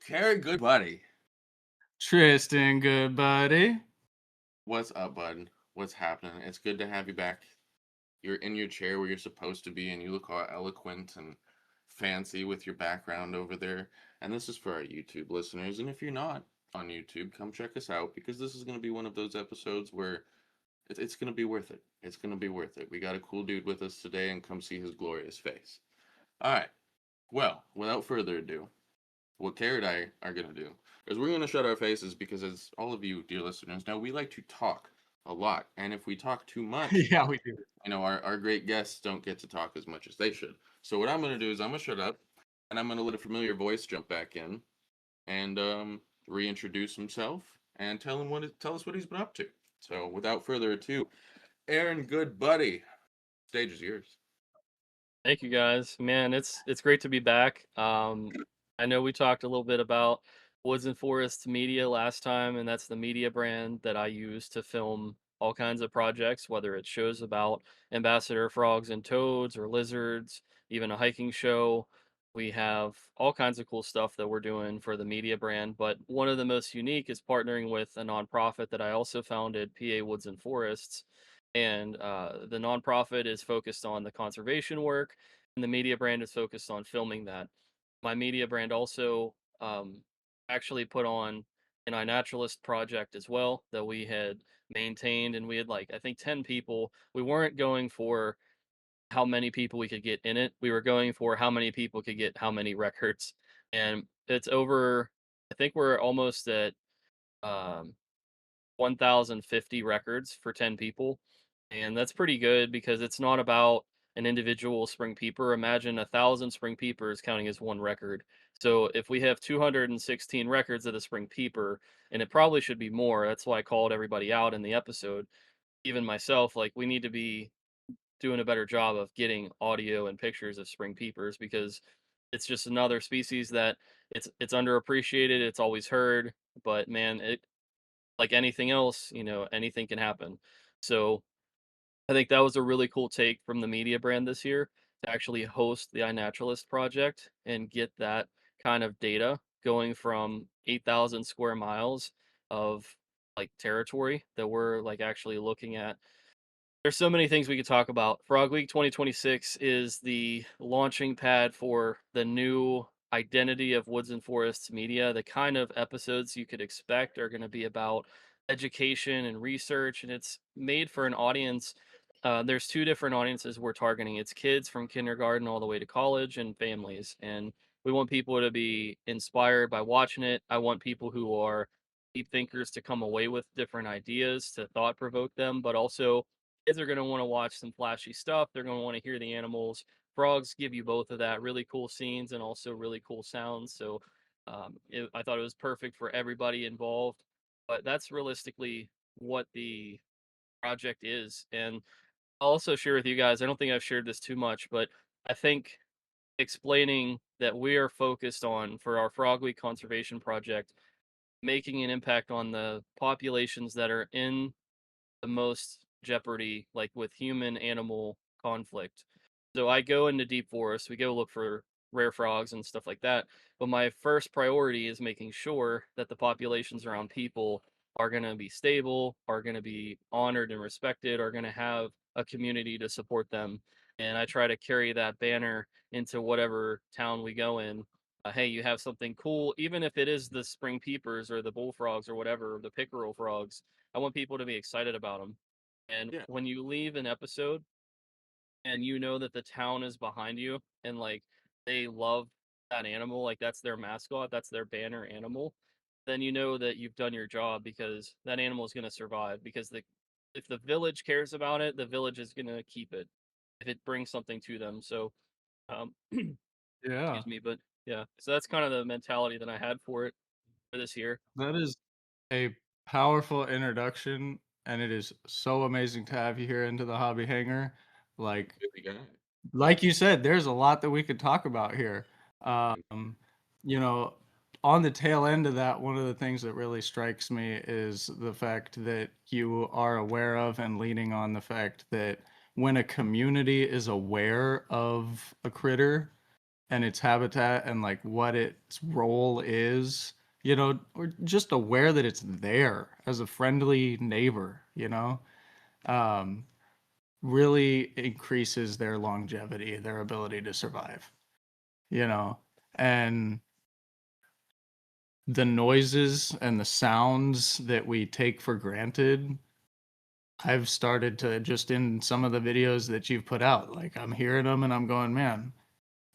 Carrie, good buddy. Tristan, good buddy. What's up, bud? What's happening? It's good to have you back. You're in your chair where you're supposed to be, and you look all eloquent and fancy with your background over there. And this is for our YouTube listeners. And if you're not on YouTube, come check us out because this is going to be one of those episodes where it's going to be worth it. It's going to be worth it. We got a cool dude with us today, and come see his glorious face. All right. Well, without further ado, what Carrie and I are going to do is we're going to shut our faces because, as all of you, dear listeners, know, we like to talk a lot. And if we talk too much, Yeah, we do. our great guests don't get to talk as much as they should. So, what I'm going to do is I'm going to shut up and I'm going to let a familiar voice jump back in and reintroduce himself and tell us what he's been up to. So, without further ado, Aaron, good buddy, stage is yours. Thank you guys. Man, it's great to be back. I know we talked a little bit about Woods and Forests Media last time, and that's the media brand that I use to film all kinds of projects, whether it's shows about ambassador frogs and toads or lizards, even a hiking show. We have all kinds of cool stuff that we're doing for the media brand, but one of the most unique is partnering with a nonprofit that I also founded, PA Woods and Forests, and the nonprofit is focused on the conservation work, and the media brand is focused on filming that. My media brand also um, actually put on an iNaturalist project as well that we had maintained, and we had like I think 10 people. We weren't going for how many people we could get in it. We were going for how many people could get how many records, and it's over. I think we're almost at um, 1,050 records for 10 people. And that's pretty good because it's not about an individual spring peeper. Imagine 1,000 spring peepers counting as one record. So if we have 216 records of the spring peeper, and it probably should be more, that's why I called everybody out in the episode, even myself, like we need to be doing a better job of getting audio and pictures of spring peepers because it's just another species that it's underappreciated, it's always heard, but man, it like anything else, anything can happen. So I think that was a really cool take from the media brand this year to actually host the iNaturalist project and get that kind of data going from 8,000 square miles of like territory that we're like actually looking at. There's so many things we could talk about. Frog Week 2026 is the launching pad for the new identity of Woods and Forests Media. The kind of episodes you could expect are going to be about education and research, and it's made for an audience. There's two different audiences we're targeting. It's kids from kindergarten all the way to college and families. And we want people to be inspired by watching it. I want people who are deep thinkers to come away with different ideas to thought provoke them, but also kids are going to want to watch some flashy stuff. They're going to want to hear the animals. Frogs give you both of that really cool scenes and also really cool sounds. So I thought it was perfect for everybody involved. But that's realistically what the project is. And I'll also share with you guys, I don't think I've shared this too much, but I think explaining that we are focused on for our Frog Week conservation project, making an impact on the populations that are in the most jeopardy, like with human animal conflict. So I go into deep forest, we go look for rare frogs and stuff like that. But my first priority is making sure that the populations around people are going to be stable, are going to be honored and respected, are going to have a community to support them. And I try to carry that banner into whatever town we go in. Hey, you have something cool, even if it is the spring peepers or the bullfrogs or whatever, or the pickerel frogs. I want people to be excited about them. And Yeah, when you leave an episode and you know that the town is behind you and like they love that animal, like that's their mascot, that's their banner animal, then you know that you've done your job because that animal is going to survive because the if the village cares about it, the village is going to keep it if it brings something to them. So Yeah, excuse me, but yeah, so that's kind of the mentality that I had for it for this year. that is a powerful introduction, and it is so amazing to have you here into the Hobby Hangar. Like, busy guy. like you said, there's a lot that we could talk about here. Um, you know, on the tail end of that, one of the things that really strikes me is the fact that you are aware of and leaning on the fact that when a community is aware of a critter, and its habitat and like what its role is, or just aware that it's there as a friendly neighbor, um, really increases their longevity, their ability to survive, and the noises and the sounds that we take for granted. I've started to, just in some of the videos that you've put out, like I'm hearing them and I'm going, man,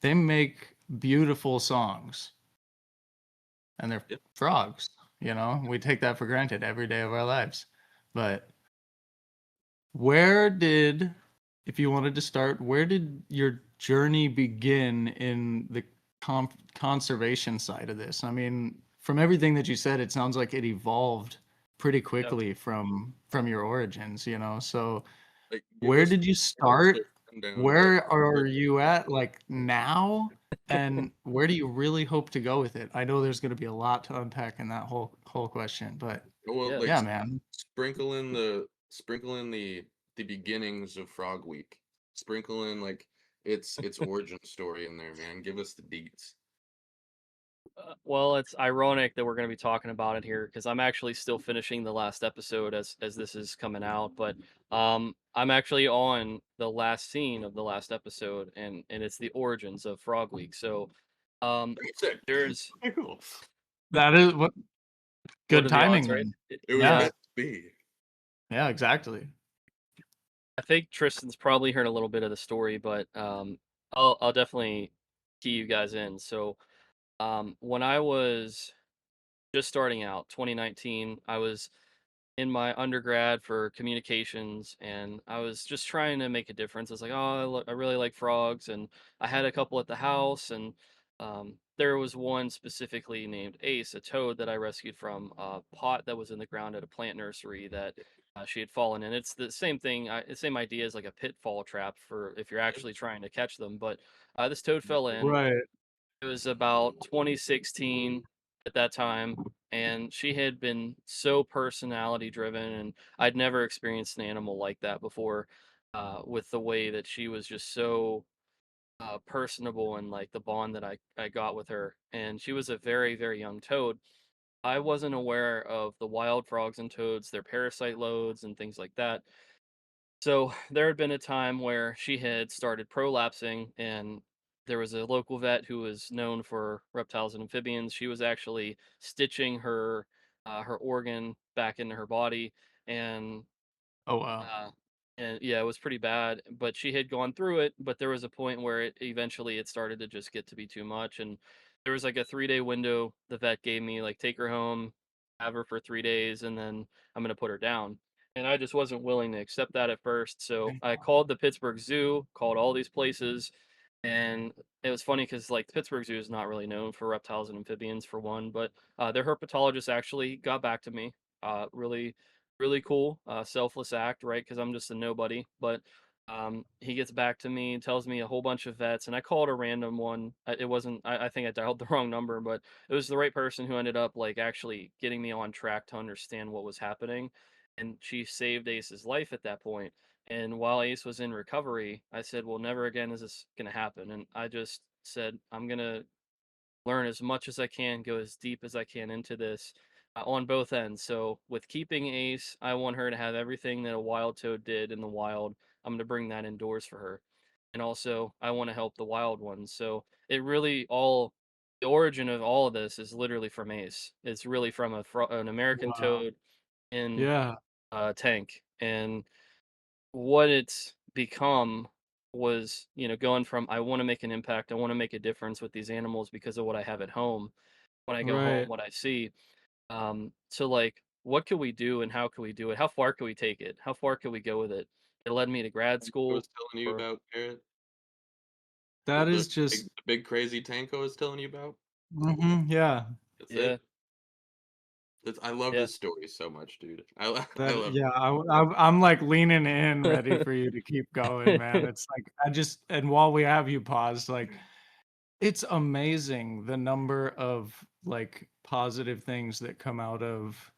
they make beautiful songs and they're Yep. frogs, we take that for granted every day of our lives. But where did, if you wanted to start, where did your journey begin in the conservation side of this? I mean, from everything that you said, it sounds like it evolved pretty Yep. quickly from your origins, so Like, give where us did you a start? rundown of like Where are you at like now? And where do you really hope to go with it? I know there's going to be a lot to unpack in that whole question, but well, Yeah. like yeah, man. sprinkle in the beginnings of Frog Week. Sprinkle in like its origin story in there, man. Give us the deets. Well, it's ironic that we're going to be talking about it here because I'm actually still finishing the last episode as this is coming out, but I'm actually on the last scene of the last episode, and it's the origins of Frog Week. So um Sick. there's Very cool. That is what what good are the timing odds, right? then. It was Yeah. meant to be. Yeah, exactly. I think Tristan's probably heard a little bit of the story, but I'll definitely key you guys in. So when I was just starting out, 2019, I was in my undergrad for communications, and I was just trying to make a difference. I was like, oh, I really like frogs, and I had a couple at the house, and there was one specifically named Ace, a toad that I rescued from a pot that was in the ground at a plant nursery that she had fallen in. It's the same thing, the same idea as like a pitfall trap for if you're actually trying to catch them. But this toad fell in. Right. It was about 2016 at that time, and she had been so personality driven, and I'd never experienced an animal like that before. With the way that she was just so personable and like the bond that I got with her, and she was a very very young toad. I wasn't aware of the wild frogs and toads, their parasite loads and things like that. So there had been a time where she had started prolapsing, and there was a local vet who was known for reptiles and amphibians. She was actually stitching her organ back into her body, and Oh wow. uh, yeah, it was pretty bad. But she had gone through it. But there was a point where it started to just get to be too much, and there was like a 3-day window the vet gave me, like take her home, have her for 3 days, and then I'm gonna put her down. And I just wasn't willing to accept that at first. So I called the Pittsburgh Zoo, called all these places, and it was funny because like the Pittsburgh Zoo is not really known for reptiles and amphibians for one, but their herpetologist actually got back to me. Really, really cool, selfless act, right? Because I'm just a nobody, but he gets back to me and tells me a whole bunch of vets, and I called a random one. It wasn't. I think I dialed the wrong number, but it was the right person who ended up like actually getting me on track to understand what was happening, and she saved Ace's life at that point. And while Ace was in recovery, I said, well, never again is this going to happen. And I just said, I'm going to learn as much as I can, go as deep as I can into this on both ends. So with keeping Ace, I want her to have everything that a wild toad did in the wild. I'm going to bring that indoors for her. And also, I want to help the wild ones. So it really all, the origin of all of this is literally from Ace. It's really from an American Wow. toad in Yeah. a tank. And what it's become was, going from I want to make an impact, I want to make a difference with these animals because of what I have at home, when I go home, Right. what I see. So like, what could we do and how can we do it? How far can we take it? How far can we go with it? It led me to grad I was school. telling you For about, Garrett. That The is just the big crazy tank I was telling you about. yeah. That's Yeah, it. I love yeah. this story so much, dude. I That love yeah, I'm like leaning in, ready for you to keep going, man. It's like I just, and while we have you paused, like it's amazing the number of like positive things that come out of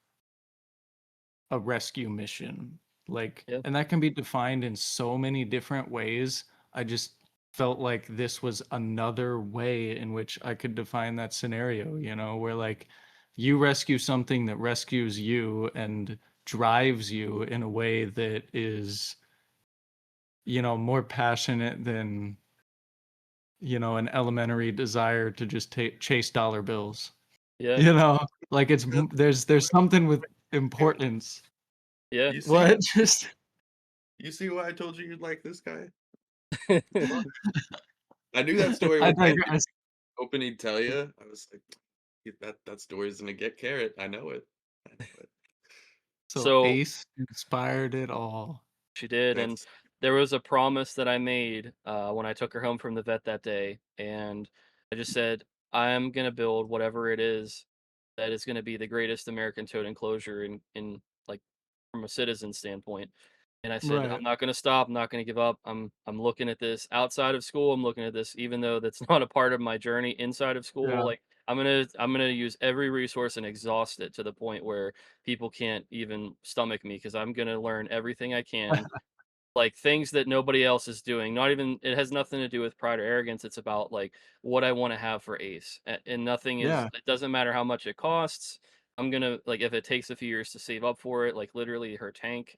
a rescue mission. Like, Yeah. and that can be defined in so many different ways. I just felt like this was another way in which I could define that scenario, where like you rescue something that rescues you and drives you in a way that is, more passionate than, an elementary desire to just chase dollar bills. Yeah. Like there's something with importance. Yeah. You see, What? Just you see why I told you you'd like this guy? I knew that story I would end. digress. Hoping he'd tell you. I was like, that story's gonna get carrot. I know it. I know it. So So Ace inspired it all. she did, and That's there was a promise that I made when I took her home from the vet that day, and I just said, I'm gonna build whatever it is that is gonna be the greatest American toad enclosure in like from a citizen standpoint. And I said, Right. I'm not gonna stop. I'm not gonna give up. I'm looking at this outside of school. I'm looking at this, even though that's not a part of my journey inside of school. Yeah. Like I'm gonna use every resource and exhaust it to the point where people can't even stomach me because I'm gonna learn everything I can, like things that nobody else is doing. Not even it has nothing to do with pride or arrogance. It's about like what I want to have for Ace. And nothing is Yeah. it doesn't matter how much it costs. I'm gonna like if it takes a few years to save up for it, like literally her tank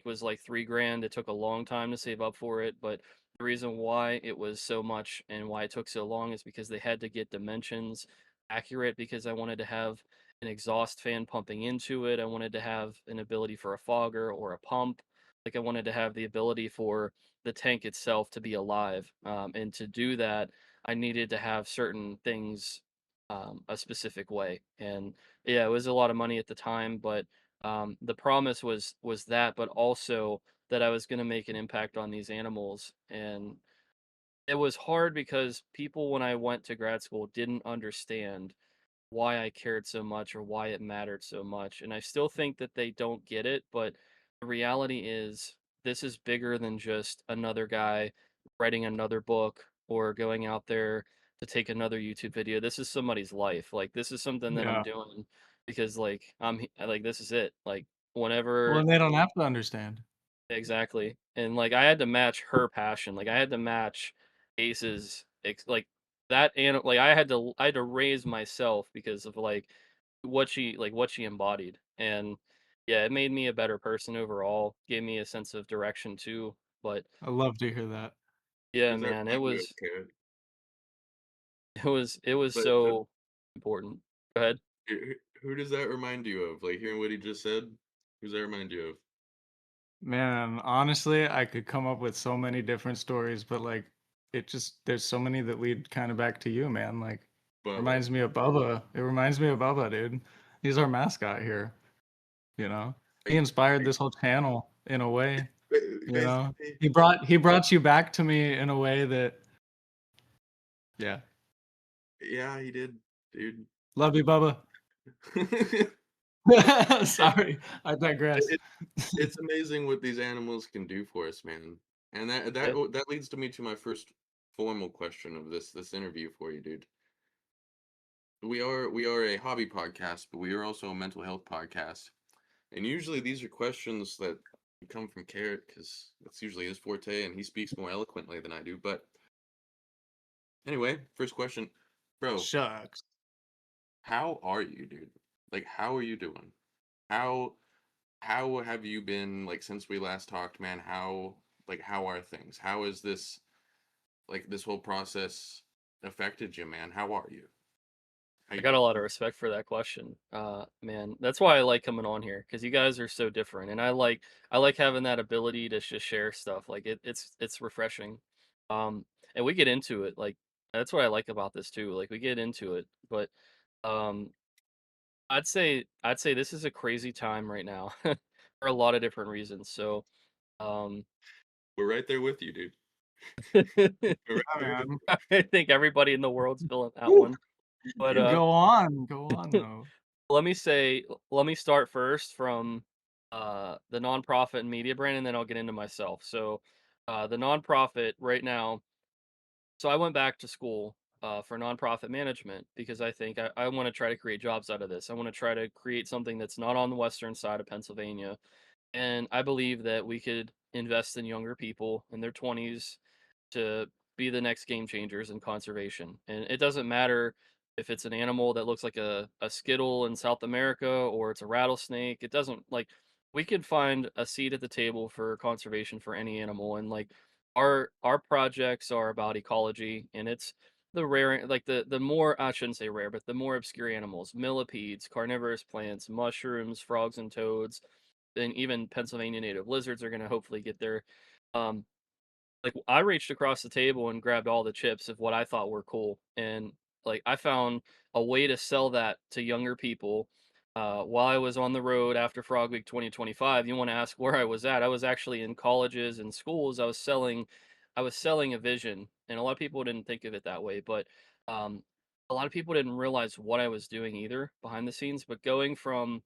was like 3 grand. It took a long time to save up for it, but the reason why it was so much and why it took so long is because they had to get dimensions accurate because I wanted to have an exhaust fan pumping into it. I wanted to have an ability for a fogger or a pump, like I wanted to have the ability for the tank itself to be alive. And to do that, I needed to have certain things a specific way. And yeah, it was a lot of money at the time, but the promise was that, but also that I was going to make an impact on these animals. And it was hard because people, when I went to grad school, didn't understand why I cared so much or why it mattered so much. And I still think that they don't get it, but the reality is this is bigger than just another guy writing another book or going out there to take another YouTube video. This is somebody's life. Like this is something that I'm Yeah. doing because like like this is it. Like Well, whenever and they don't have to understand. exactly. And like I had to match her passion. Like I had to match Ace's like that and like I had to raise myself because of like what she embodied. And yeah, it made me a better person overall. Gave me a sense of direction too. But I love to hear that. yeah, does that man, remind you of carrot? it was But so important. Go ahead. who does that remind you of? Like hearing what he just said, who does that remind you of? Man, honestly, I could come up with so many different stories, but like there's so many that lead kind of back to you, man. Like Bubba. reminds me of Bubba. It reminds me of Bubba, dude. He's our mascot here, you know. He Like, inspired this whole channel in a way, you know. basically, He brought you back to me in a way that yeah. yeah, he did, dude. Love you, Bubba. it, Sorry, I digress. it's amazing what these animals can do for us, man. And Yeah. that leads to me to my first formal question of this interview for you, dude. We are a hobby podcast, but we are also a mental health podcast. And usually these are questions that come from Carrot because that's usually his forte, and he speaks more eloquently than I do. But anyway, first question, bro, Shucks. how are you, dude? Like, how are you doing? How how have you been like since we last talked, man? How are things? How is this whole process affected you, man? How are you? How I you got a doing? lot of respect for that question. Man, that's why I like coming on here because you guys are so different, and I like having that ability to just share stuff. Like it's refreshing. Um, and we get into it. Like that's what I like about this too. Like we get into it, but um, I'd say this is a crazy time right now for a lot of different reasons. So um, We're right there with you, dude. We're right Yeah, there with man. I think everybody in the world's feeling that Woo. one. But you. Go on though. let me start first from the nonprofit and media brand, and then I'll get into myself. So the nonprofit right now, so I went back to school for nonprofit management because I think I want to try to create jobs out of this. I want to try to create something that's not on the western side of Pennsylvania, and I believe that we could invest in younger people in their 20s to be the next game changers in conservation. And it doesn't matter if it's an animal that looks like a skittle in South America or it's a rattlesnake. It doesn't like we could find a seat at the table for conservation for any animal. And like our projects are about ecology, and it's the rare, like the more, I shouldn't say rare, but the more obscure animals, millipedes, carnivorous plants, mushrooms, frogs and toads, and even Pennsylvania native lizards are going to hopefully get there. Um, like I reached across the table and grabbed all the chips of what I thought were cool, and like I found a way to sell that to younger people. While I was on the road after Frog Week 2025, you want to ask where I was at? I was actually in colleges and schools. I was selling a vision, and a lot of people didn't think of it that way, but um, a lot of people didn't realize what I was doing either behind the scenes. But going from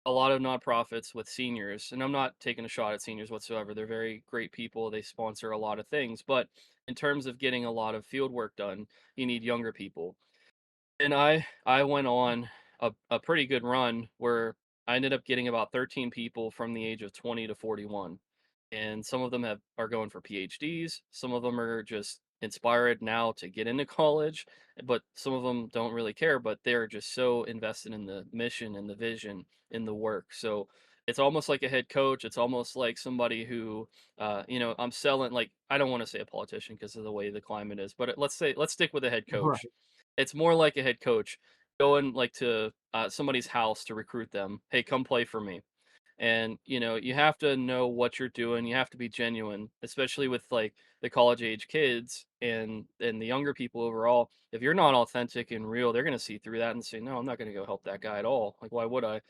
a lot of nonprofits with seniors, and I'm not taking a shot at seniors whatsoever. They're very great people. They sponsor a lot of things, but in terms of getting a lot of field work done, you need younger people. And I went on a pretty good run where I ended up getting about 13 people from the age of 20 to 41. And some of them are going for PhDs, some of them are just inspired now to get into college, but some of them don't really care, but they're just so invested in the mission and the vision in the work. So it's almost like a head coach. It's almost like somebody who, I'm selling. Like I don't want to say a politician because of the way the climate is, but let's stick with a head coach. Right. It's more like a head coach going like to somebody's house to recruit them. Hey, come play for me. And you have to know what you're doing. You have to be genuine, especially with like the college age kids and the younger people overall. If you're not authentic and real, they're going to see through that and say, no, I'm not going to go help that guy at all. Like, why would I?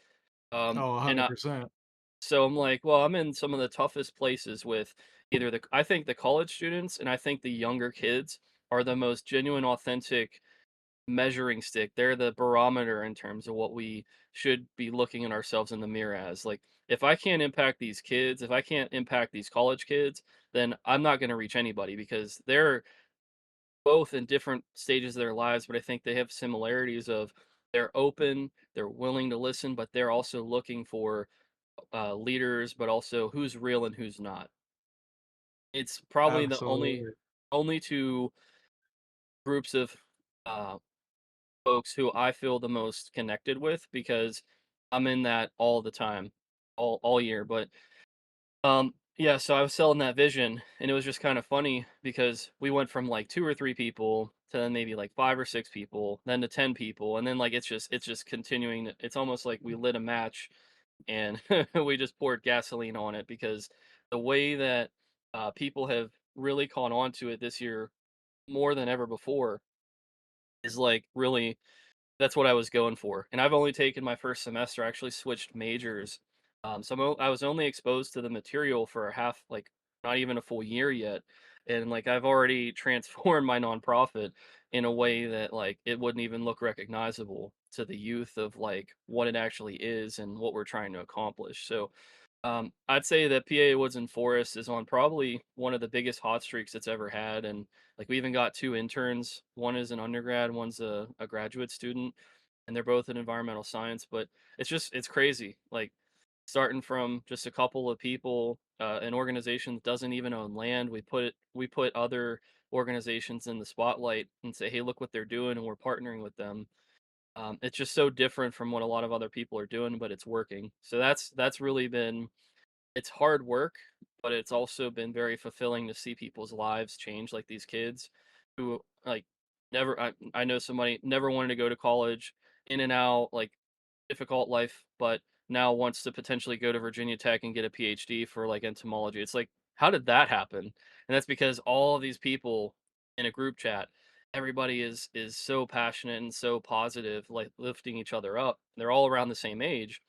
Oh, And 100%. so I'm like, well, I'm in some of the toughest places with either I think the college students and I think the younger kids are the most genuine, authentic measuring stick. They're the barometer in terms of what we should be looking at ourselves in the mirror as. Like, if I can't impact these kids, if I can't impact these college kids, then I'm not going to reach anybody because they're both in different stages of their lives. But I think they have similarities of they're open, they're willing to listen, but they're also looking for leaders, but also who's real and who's not. It's probably the Absolutely. only two groups of uh, folks who I feel the most connected with because I'm in that all the time, all year. But yeah, so I was selling that vision, and it was just kind of funny because we went from like two or three people to then maybe like five or six people, then to 10 people, and then like it's just continuing. It's almost like we lit a match and we just poured gasoline on it because the way that people have really caught on to it this year more than ever before is like really that's what I was going for, and I've only taken my first semester. I actually switched majors, so I was only exposed to the material for a half, like not even a full year yet, and like I've already transformed my nonprofit in a way that like it wouldn't even look recognizable to the youth of like what it actually is and what we're trying to accomplish. So I'd say that PA Woods and Forest is on probably one of the biggest hot streaks it's ever had, and like we even got two interns. One is an undergrad, one's a graduate student, and they're both in environmental science. But it's crazy. Like starting from just a couple of people, an organization that doesn't even own land. We put other organizations in the spotlight and say, hey, look what they're doing, and we're partnering with them. It's just so different from what a lot of other people are doing, but it's working. So that's really been it's hard work, but it's also been very fulfilling to see people's lives change, like these kids who like never I know somebody never wanted to go to college, in and out, like difficult life, but now wants to potentially go to Virginia Tech and get a PhD for like entomology. It's like, how did that happen? And that's because all of these people in a group chat, everybody is so passionate and so positive, like lifting each other up. They're all around the same age.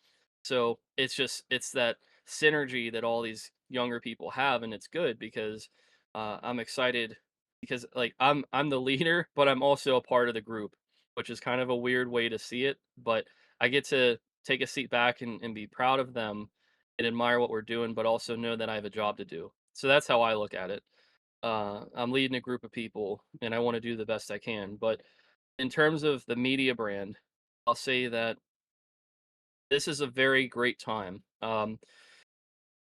So it's that synergy that all these younger people have, and it's good because I'm excited because like I'm the leader, but I'm also a part of the group, which is kind of a weird way to see it, but I get to take a seat back and be proud of them and admire what we're doing, but also know that I have a job to do. So that's how I look at it. I'm leading a group of people and I want to do the best I can. But in terms of the media brand, I'll say that this is a very great time. I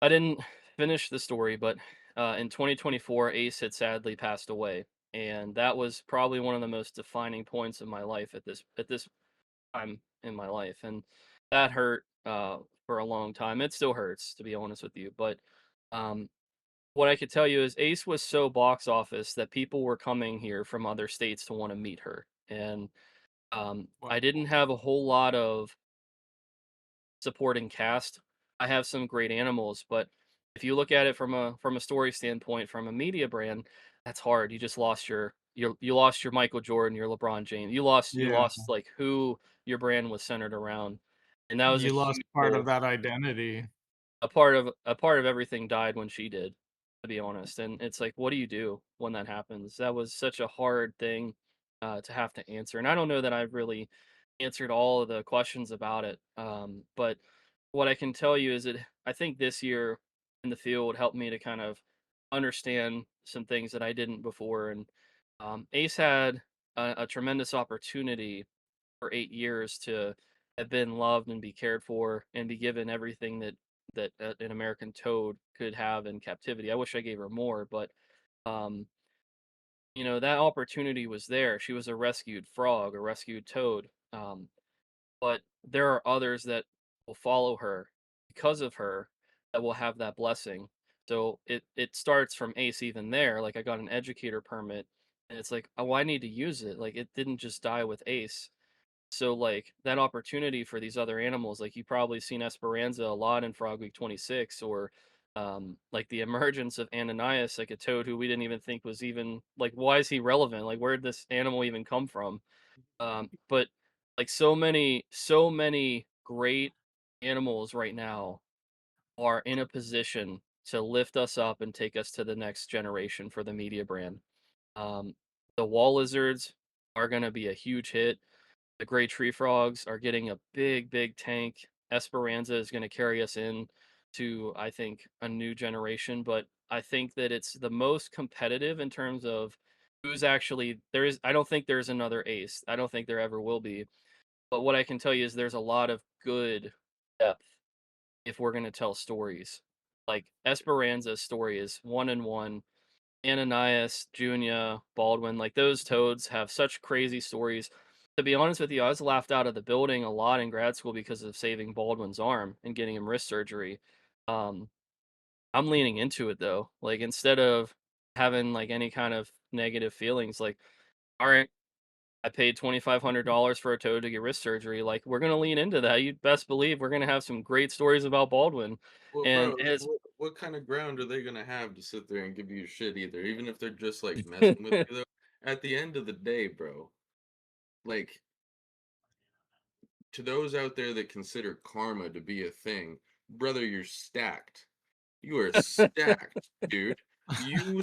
didn't finish the story, but in 2024, Ace had sadly passed away. and that was probably one of the most defining points of my life at this time in my life, and that hurt for a long time. It still hurts, to be honest with you, but um, what I could tell you is Ace was so box office that people were coming here from other states to want to meet her, and Wow. I didn't have a whole lot of supporting cast. I have some great animals, but if you look at it from a story standpoint, from a media brand, that's hard. You just lost you lost your Michael Jordan, your LeBron James. You Yeah. lost like who your brand was centered around, and that was a You lost huge part of hole. that identity. A part of everything died when she did, to be honest. And it's like, what do you do when that happens? That was such a hard thing to have to answer. And I don't know that I've really answered all of the questions about it. But what I can tell you is that I think this year in the field helped me to kind of understand some things that I didn't before. And Ace had a tremendous opportunity for 8 years to have been loved and be cared for and be given everything that an American toad could have in captivity. I wish I gave her more, but um, you know, that opportunity was there. She was a rescued frog, a rescued toad. But there are others that will follow her because of her that will have that blessing. So it starts from Ace even there. Like I got an educator permit and it's like, oh, I need to use it. Like it didn't just die with Ace. So like that opportunity for these other animals, like you probably seen Esperanza a lot in Frog Week 26, or like the emergence of Ananias, like a toad who we didn't even think was even like, why is he relevant? Like where did this animal even come from? But like so many great animals right now are in a position to lift us up and take us to the next generation for the media brand. Um, the wall lizards are going to be a huge hit. The gray tree frogs are getting a big tank. Esperanza is going to carry us in to, I think, a new generation. But I think that it's the most competitive in terms of who's actually there is. I don't think there's another ace. I don't think there ever will be. But what I can tell you is there's a lot of good depth if we're going to tell stories. Like Esperanza's story is one and one. Ananias, Junior, Baldwin, like those toads have such crazy stories. To be honest with you, I was laughed out of the building a lot in grad school because of saving Baldwin's arm and getting him wrist surgery. Um, I'm leaning into it though. Like instead of having like any kind of negative feelings, like, all right, I paid $2,500 for a toad to get wrist surgery. Like we're gonna lean into that. You best believe we're gonna have some great stories about Baldwin. Well, And bro, like, as what kind of ground are they gonna have to sit there and give you shit either? Even if they're just like messing with you, though. At the end of the day, bro, like to those out there that consider karma to be a thing, brother, you're stacked. You are stacked, dude. You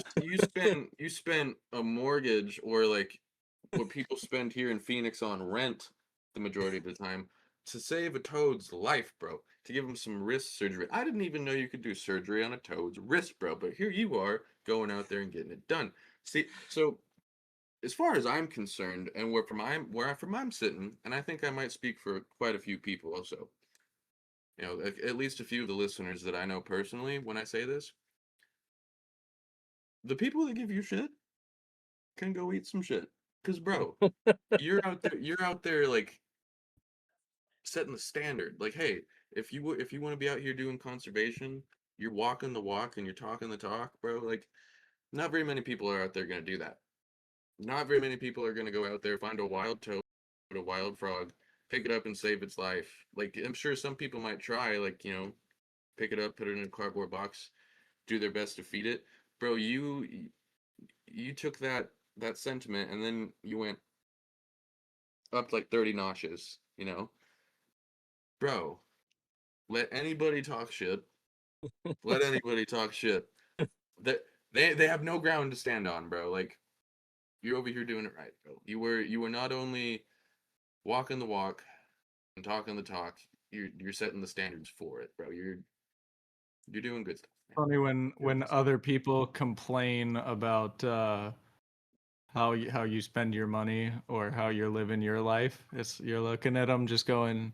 spent a mortgage or like what people spend here in Phoenix on rent the majority of the time to save a toad's life, bro. To give him some wrist surgery. I didn't even know you could do surgery on a toad's wrist, bro. But here you are going out there and getting it done. See, so as far as I'm concerned, and from I'm sitting, and I think I might speak for quite a few people also. You know, at least a few of the listeners that I know personally. When I say this, the people that give you shit can go eat some shit. Cause bro, you're out there like setting the standard. Like, hey, if you want to be out here doing conservation, you're walking the walk and you're talking the talk, bro. Like, not very many people are out there gonna do that. Not very many people are gonna go out there, find a wild toad, a wild frog, pick it up and save its life. Like, I'm sure some people might try, like, you know, pick it up, put it in a cardboard box, do their best to feed it. Bro, you took that sentiment and then you went up like 30 notches, you know? Bro, let anybody talk shit. Let anybody talk shit. That they have no ground to stand on, bro. Like you're over here doing it right, bro. You were not only walking the walk and talking the talk, you're setting the standards for it, bro. You're doing good stuff, man. Funny Doing when good stuff. other people complain about how you spend your money or how you're living your life. It's you're looking at them just going,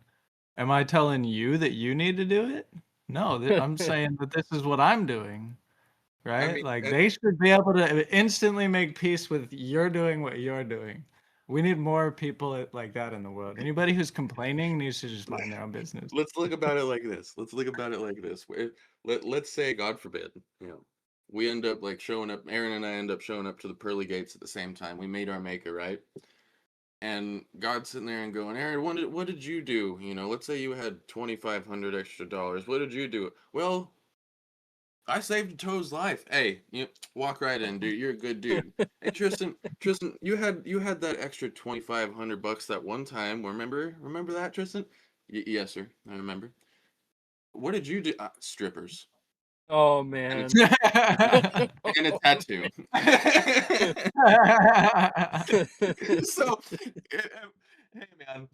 "Am I telling you that you need to do it? No, I'm saying that this is what I'm doing." right? mean, Like they should be able to instantly make peace with you're doing what you're doing. We need more people like that in the world. Anybody who's complaining needs to just mind their own business. let's look about it like this. Let's look about it like this. Let's say, God forbid, we end up like showing up. Aaron and I end up showing up to the pearly gates at the same time. We made our maker, right? And God's sitting there and going, Aaron, what did you do? Let's say you had $2,500 extra dollars. What did you do? Well, I saved Toe's life. Hey, walk right in, dude. You're a good dude. Hey, Tristan, you had that extra $2,500 that one time. Remember that, Tristan? Yes, sir. I remember. What did you do? Strippers Oh and man. and a tattoo. So, hey man,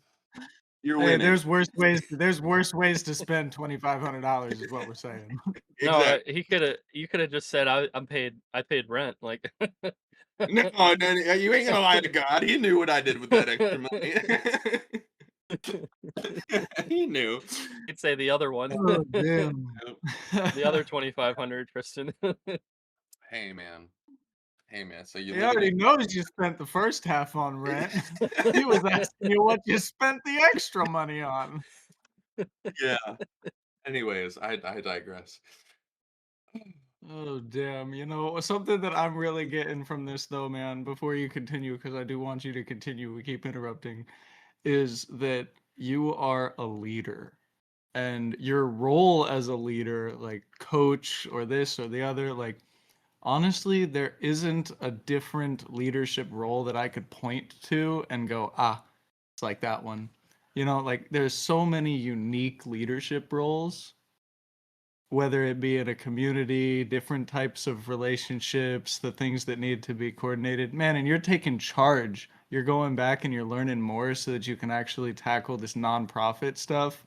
you're Hey, winning. there's worse ways. There's worse ways to spend $2,500 is what we're saying. No, Exactly. you could have just said I paid rent. Like No, no, no, you ain't gonna lie to God. He knew what I did with that extra money. He knew. You'd say the other one. Oh damn. The other 2,500, Tristan. Hey man. Hey man. So you He live in already a knows you spent the first half on rent. He was asking you what you spent the extra money on. yeah. Anyways, I digress. Oh damn. Something that I'm really getting from this though, man, before you continue, because I do want you to continue, we keep interrupting, is that you are a leader. And your role as a leader, like coach or this or the other, like honestly, there isn't a different leadership role that I could point to and go, it's like that one. Like there's so many unique leadership roles, whether it be in a community, different types of relationships, the things that need to be coordinated. Man, and you're taking charge. You're going back and you're learning more so that you can actually tackle this nonprofit stuff.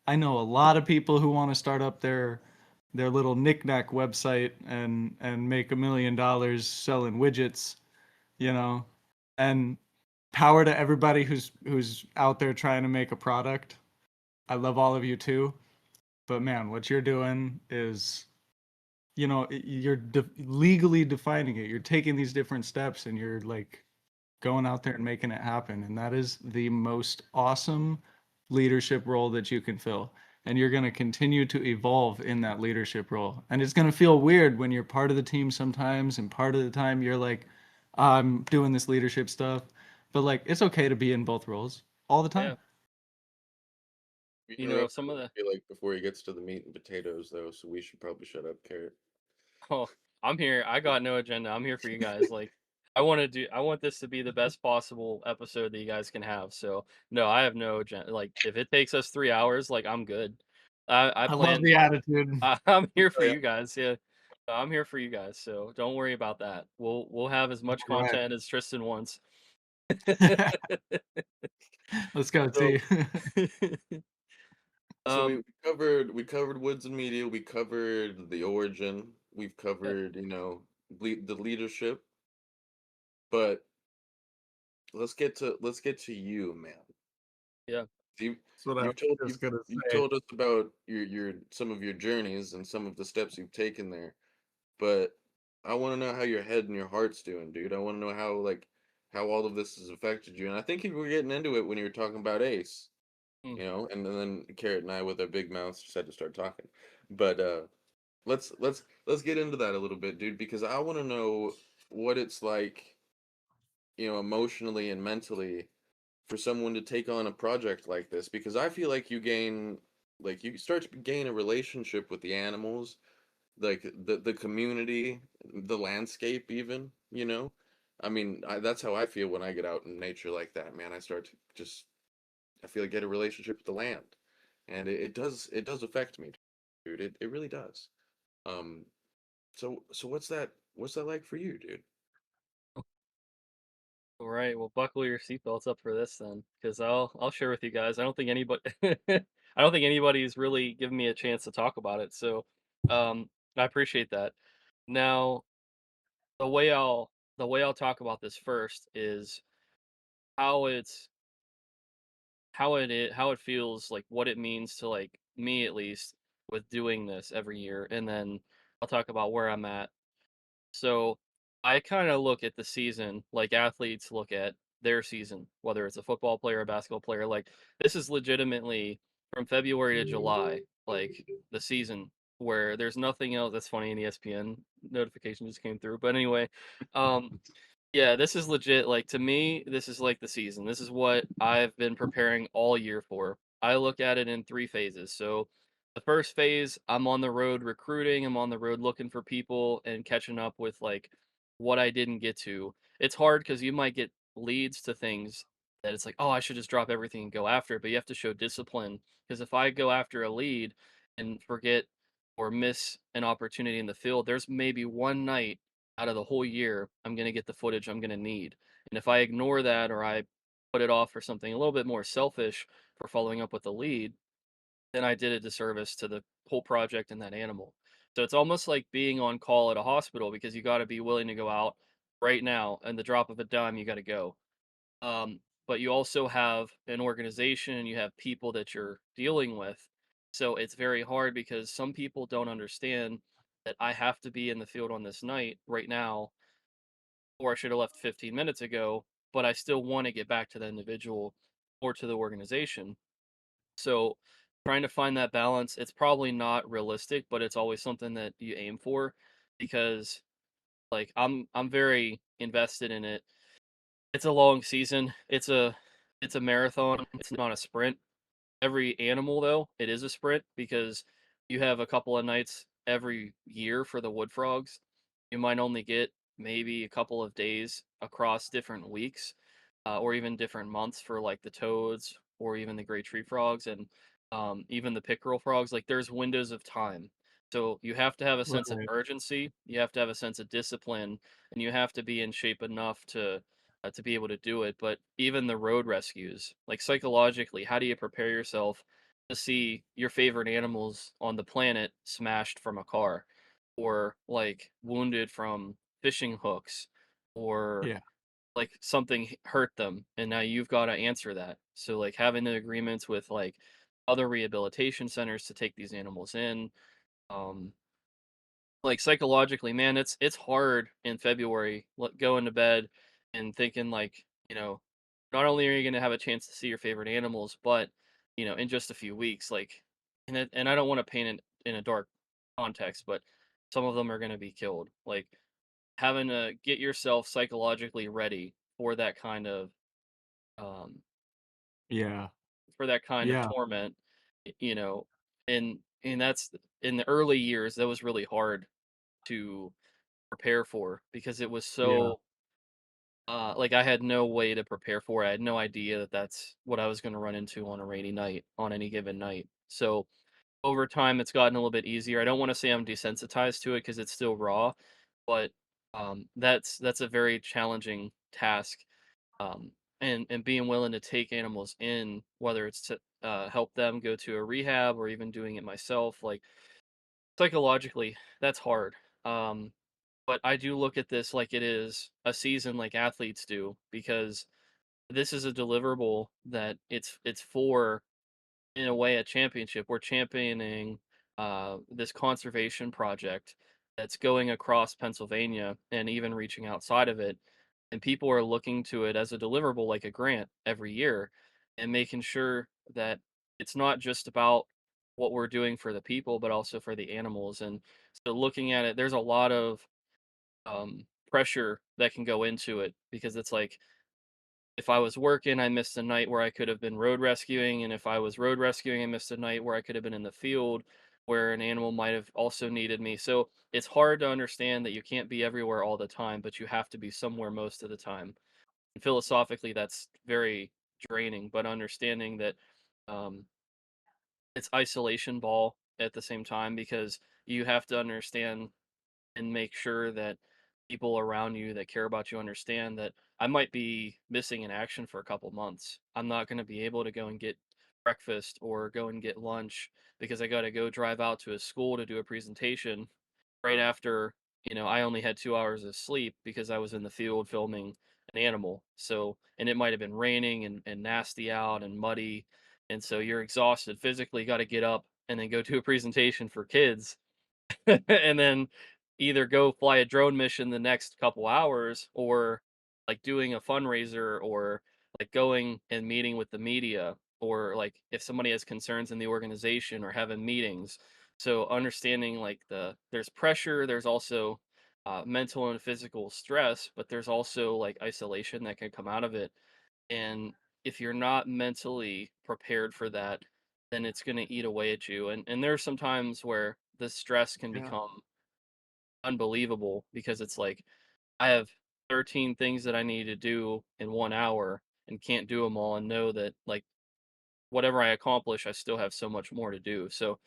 I know a lot of people who want to start up their little knickknack website and make $1 million selling widgets, you know, and power to everybody who's out there trying to make a product. I love all of you too, but man, what you're doing is, you're legally defining it. You're taking these different steps and you're like going out there and making it happen, and that is the most awesome leadership role that you can fill. And you're going to continue to evolve in that leadership role, and it's going to feel weird when you're part of the team sometimes and part of the time you're like, I'm doing this leadership stuff, but like it's okay to be in both roles all the time. Yeah. You You know, interrupted, some of I the feel like, before he gets to the meat and potatoes, though, so we should probably shut up, Carrot. Oh, I'm here. I got no agenda. I'm here for you guys. Like I want this to be the best possible episode that you guys can have. So, no, I have no agenda. Like if it takes us 3 hours, like I'm good. I I love plan the attitude. I'm here for Oh, yeah. you guys. Yeah. I'm here for you guys. So, don't worry about that. We'll have as much All right. content as Tristan wants. Let's go, So, T. so we Um we covered woods and media. We covered the origin. We've yeah, covered, the leadership. But let's get to you, man. yeah. You That's what I was you've told just you've gonna you've say. told us about your some of your journeys and some of the steps you've taken there. But I want to know how your head and your heart's doing, dude. I want to know how all of this has affected you. And I think you were getting into it when you were talking about Ace, Mm, and then Carrot and I with our big mouths just had to start talking. But let's get into that a little bit, dude, because I want to know what it's like, emotionally and mentally for someone to take on a project like this, because I feel like you start to gain a relationship with the animals, like the community, the landscape, even. I mean, that's how I feel when I get out in nature like that, man. I start to just, I feel like, get a relationship with the land, and it does affect me, dude. It really does. Um, so what's that like for you, dude? all right. Well, buckle your seatbelts up for this then, because I'll share with you guys. I don't think anybody I don't think anybody's really given me a chance to talk about it. So I appreciate that. Now, the way I'll talk about this first is how it's how it feels, like what it means to like me at least with doing this every year, and then I'll talk about where I'm at. So I kind of look at the season like athletes look at their season, whether it's a football player, a basketball player. Like this is legitimately from February to July, like the season where there's nothing else. That's funny. An ESPN notification just came through, but anyway, um, yeah, this is legit. Like to me, this is like the season. This is what I've been preparing all year for. I look at it in three phases. So the first phase, I'm on the road recruiting, I'm on the road looking for people and catching up with like what I didn't get to. It's hard because you might get leads to things that it's like, oh, I should just drop everything and go after it. But you have to show discipline. Because if I go after a lead and forget or miss an opportunity in the field, there's maybe one night out of the whole year, I'm going to get the footage I'm going to need. And if I ignore that or I put it off for something a little bit more selfish for following up with the lead, then I did a disservice to the whole project and that animal. So it's almost like being on call at a hospital because you got to be willing to go out right now and the drop of a dime, you got to go. But you also have an organization and you have people that you're dealing with. So it's very hard because some people don't understand that I have to be in the field on this night right now, or I should have left 15 minutes ago, but I still want to get back to the individual or to the organization. So trying to find that balance, it's probably not realistic, but it's always something that you aim for because like I'm very invested in it. It's a long season. It's a marathon. It's not a sprint. Every animal though, it is a sprint because you have a couple of nights every year for the wood frogs. You might only get maybe a couple of days across different weeks, or even different months for like the toads or even the great tree frogs and even the pickerel frogs. Like there's windows of time. So you have to have a sense of Right. urgency, you have to have a sense of discipline, and you have to be in shape enough to be able to do it. But even the road rescues, like psychologically, how do you prepare yourself to see your favorite animals on the planet smashed from a car or like wounded from fishing hooks or Yeah. like something hurt them and now you've got to answer that. So like having the agreements with like other rehabilitation centers to take these animals in, um like psychologically, man, it's hard in February going to bed and thinking like, not only are you going to have a chance to see your favorite animals, but in just a few weeks, like, and I don't want to paint it in a dark context, but some of them are going to be killed. Like having to get yourself psychologically ready um Yeah. for that kind of Yeah. torment, you know, and that's in the early years that was really hard to prepare for because it was Yeah. so like I had no way to prepare for it. I had no idea that that's what I was going to run into on a rainy night on any given night. So over time it's gotten a little bit easier. I don't want to say I'm desensitized to it because it's still raw, but that's a very challenging task. And being willing to take animals in, whether it's to help them go to a rehab or even doing it myself, like psychologically, that's hard. Um, but I do look at this like it is a season like athletes do because this is a deliverable that it's for in a way a championship. We're championing this conservation project that's going across Pennsylvania and even reaching outside of it. And people are looking to it as a deliverable, like a grant every year, and making sure that it's not just about what we're doing for the people, but also for the animals. And so looking at it, there's a lot of pressure that can go into it because it's like if I was working, I missed a night where I could have been road rescuing, and if I was road rescuing, I missed a night where I could have been in the field where an animal might have also needed me. So it's hard to understand that you can't be everywhere all the time, but you have to be somewhere most of the time. And philosophically, that's very draining, but understanding that um, it's isolation ball at the same time because you have to understand and make sure that people around you that care about you understand that I might be missing in action for a couple months. I'm not going to be able to go and get breakfast or go and get lunch because I got to go drive out to a school to do a presentation right after, I only had 2 hours of sleep because I was in the field filming an animal. So, and it might have been raining and nasty out and muddy. And so you're exhausted physically, got to get up and then go to a presentation for kids and then either go fly a drone mission the next couple hours, or like doing a fundraiser, or like going and meeting with the media, or like if somebody has concerns in the organization, or having meetings. So understanding like there's pressure, there's also mental and physical stress, but there's also like isolation that can come out of it. And if you're not mentally prepared for that, then it's going to eat away at you. And there's some times where the stress can Yeah. become unbelievable, because it's like I have 13 things that I need to do in 1 hour and can't do them all, and know that like whatever I accomplish, I still have so much more to do. So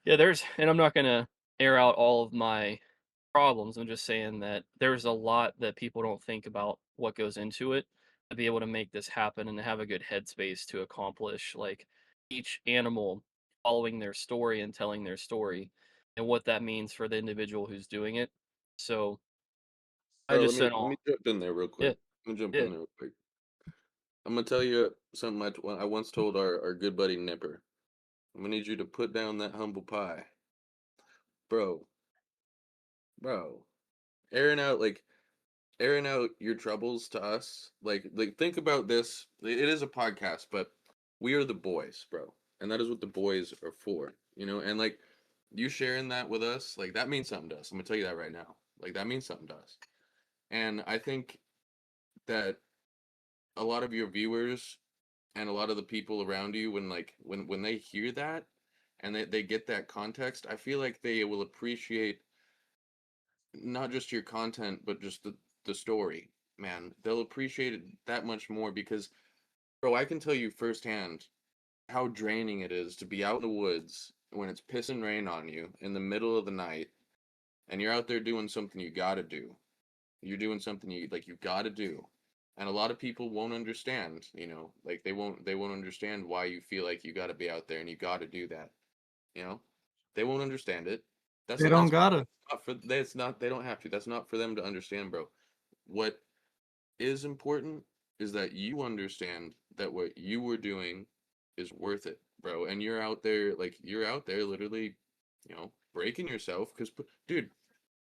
yeah, and I'm not going to air out all of my problems. I'm just saying that there's a lot that people don't think about what goes into it to be able to make this happen, and to have a good headspace to accomplish like each animal following their story and telling their story, and what that means for the individual who's doing it. So I Bro, just sent let me all. jump in there real Yeah, quick. Let me jump yeah. in there real quick. I'm gonna tell you something I once told our good buddy Nipper. I'm gonna need you to put down that humble pie, bro. Bro, airing out like airing out your troubles to us. Like think about this. It is a podcast, but we are the boys, bro, and that is what the boys are for. You know, and like you sharing that with us, like that means something to us. I'm gonna tell you that right now. Like that means something to us, and I think that a lot of your viewers and a lot of the people around you, when when they hear that and they get that context, I feel like they will appreciate not just your content but just the story, man. They'll appreciate it that much more because, bro, I can tell you firsthand how draining it is to be out in the woods when it's pissing rain on you in the middle of the night, and you're out there doing something you gotta do. You're doing something you gotta do. And a lot of people won't understand, like they won't understand why you feel like you gotta be out there and you gotta do that. You know? They won't understand it. That's They not don't that's gotta. not for that's not they don't have to. That's not for them to understand, bro. What is important is that you understand that what you were doing is worth it, bro. And you're out there literally, breaking yourself because, dude,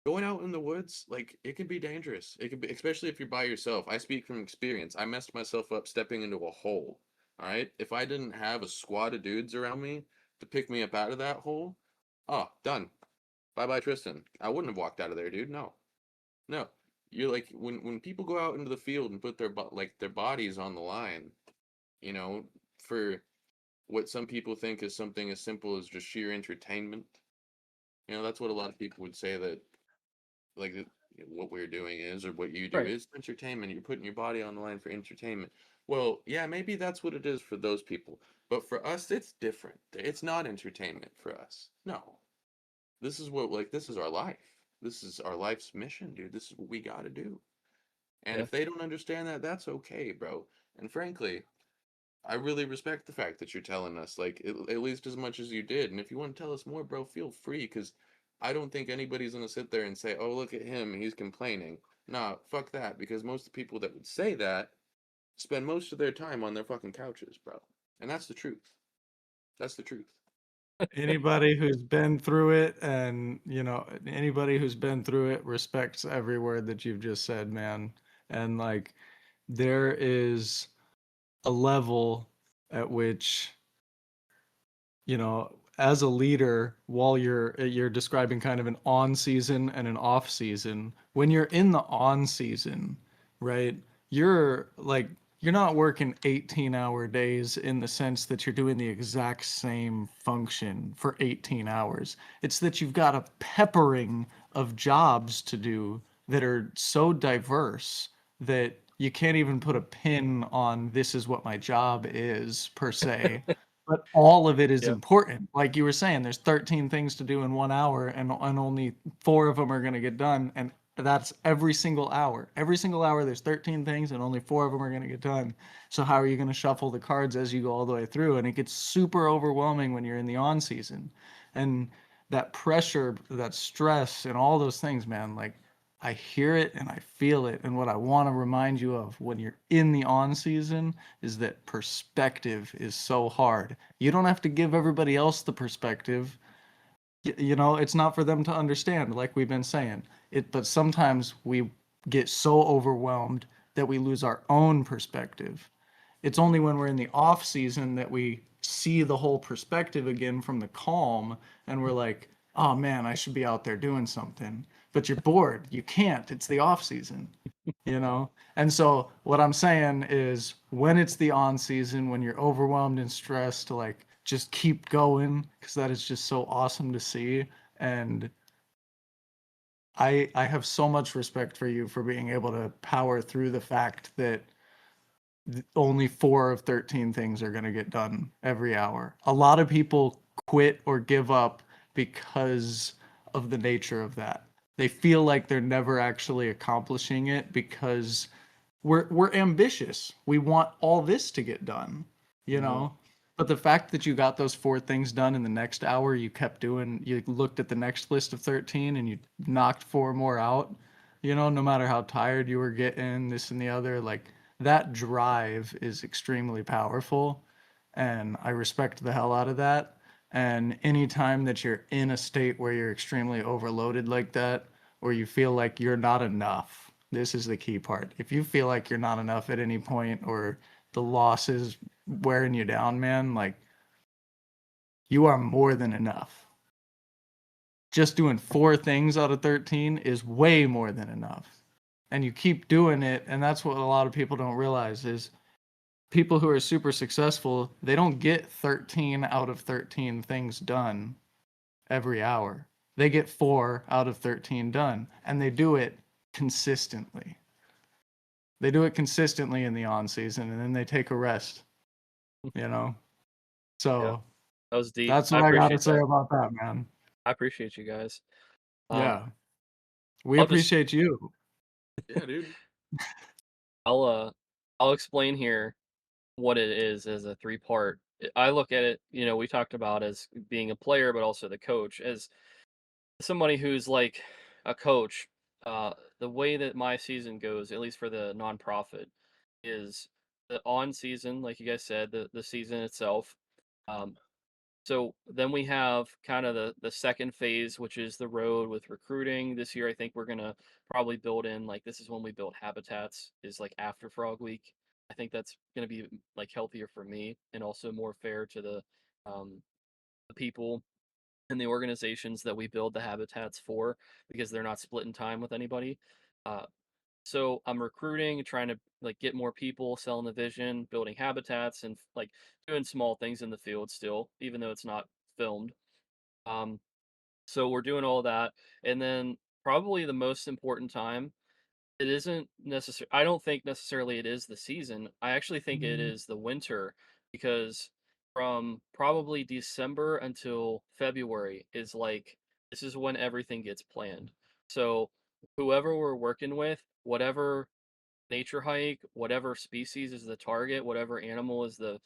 going out in the woods, like it can be dangerous. It can be, especially if you're by yourself. I speak from experience. I messed myself up stepping into a hole. All right. If I didn't have a squad of dudes around me to pick me up out of that hole, oh, done. Bye bye, Tristan. I wouldn't have walked out of there, dude. No, no. You're like when people go out into the field and put their bodies on the line, you know, for what some people think is something as simple as just sheer entertainment. That's what a lot of people would say that like what we're doing is, or what you do Right. is entertainment. You're putting your body on the line for entertainment. Well, yeah, maybe that's what it is for those people, but for us it's different. It's not entertainment for us. No, this is our life. This is our life's mission, dude. This is what we got to do. And Yeah. if they don't understand that, that's okay, bro. And frankly, I really respect the fact that you're telling us, like, at least as much as you did. And if you want to tell us more, bro, feel free, because I don't think anybody's going to sit there and say, oh, look at him, he's complaining. Nah, fuck that, because most of the people that would say that spend most of their time on their fucking couches, bro. And that's the truth. That's the truth. Anybody who's been through it, and anybody who's been through it respects every word that you've just said, man. And like there is a level at which, as a leader, while you're describing kind of an on season and an off season, when you're in the on season, right, you're like you're not working 18-hour days in the sense that you're doing the exact same function for 18 hours. It's that you've got a peppering of jobs to do that are so diverse that you can't even put a pin on this is what my job is per se, but all of it is Yeah. important. Like you were saying, there's 13 things to do in 1 hour, and only four of them are going to get done. And that's every single hour. Every single hour, there's 13 things, and only four of them are going to get done. So how are you going to shuffle the cards as you go all the way through? And it gets super overwhelming when you're in the on season. And that pressure, that stress, and all those things, man, like I hear it and I feel it. And what I want to remind you of when you're in the on season is that perspective is so hard. You don't have to give everybody else the perspective. You know, it's not for them to understand, like we've been saying. But sometimes we get so overwhelmed that we lose our own perspective. It's only when we're in the off season that we see the whole perspective again from the calm, and we're like, oh man, I should be out there doing something. But you're bored. You can't. It's the off season, you know? And so what I'm saying is when it's the on season, when you're overwhelmed and stressed, to like just keep going because that is just so awesome to see. And I have so much respect for you for being able to power through the fact that only 4 of 13 things are going to get done every hour. A lot of people quit or give up because of the nature of that. They feel like they're never actually accomplishing it because we're ambitious. We want all this to get done, you Mhm. know? But the fact that you got those 4 things done in the next hour, you kept doing, you looked at the next list of 13 and you knocked 4 more out, you know, no matter how tired you were getting, this and the other, like that drive is extremely powerful. And I respect the hell out of that. And anytime that you're in a state where you're extremely overloaded like that, or you feel like you're not enough, this is the key part. If you feel like you're not enough at any point, or the loss is wearing you down, man, like you are more than enough. Just doing 4 things out of 13 is way more than enough. And you keep doing it, and that's what a lot of people don't realize is people who are super successful, they don't get 13 out of 13 things done every hour. They get 4 out of 13 done, and they do it consistently. They do it consistently in the on season, and then they take a rest, you know? Yeah, So that was deep. that's I what I got to appreciate say that. about that, man. I appreciate you guys. Um, Yeah. We I'll just appreciate you. Yeah, dude. I'll I'll explain here what it is as a three-part. I look at it, we talked about as being a player, but also the coach. As somebody who's like a coach, the way that my season goes, at least for the nonprofit, is the on season, like you guys said, the season itself. Um, so then we have kind of the second phase, which is the road with recruiting. This year, I think we're gonna probably build in like this is when we build habitats, is like after Frog Week. I think that's gonna be like healthier for me and also more fair to the people and the organizations that we build the habitats for because they're not splitting time with anybody. Uh, so I'm recruiting, trying to like get more people, selling the vision, building habitats, and like doing small things in the field still, even though it's not filmed. Um, so we're doing all that, and then probably the most important time. It isn't necessary. I don't think necessarily it is the season. I actually think it is the winter because from probably December until February is like this is when everything gets planned. So whoever we're working with, whatever nature hike, whatever species is the target, whatever animal is the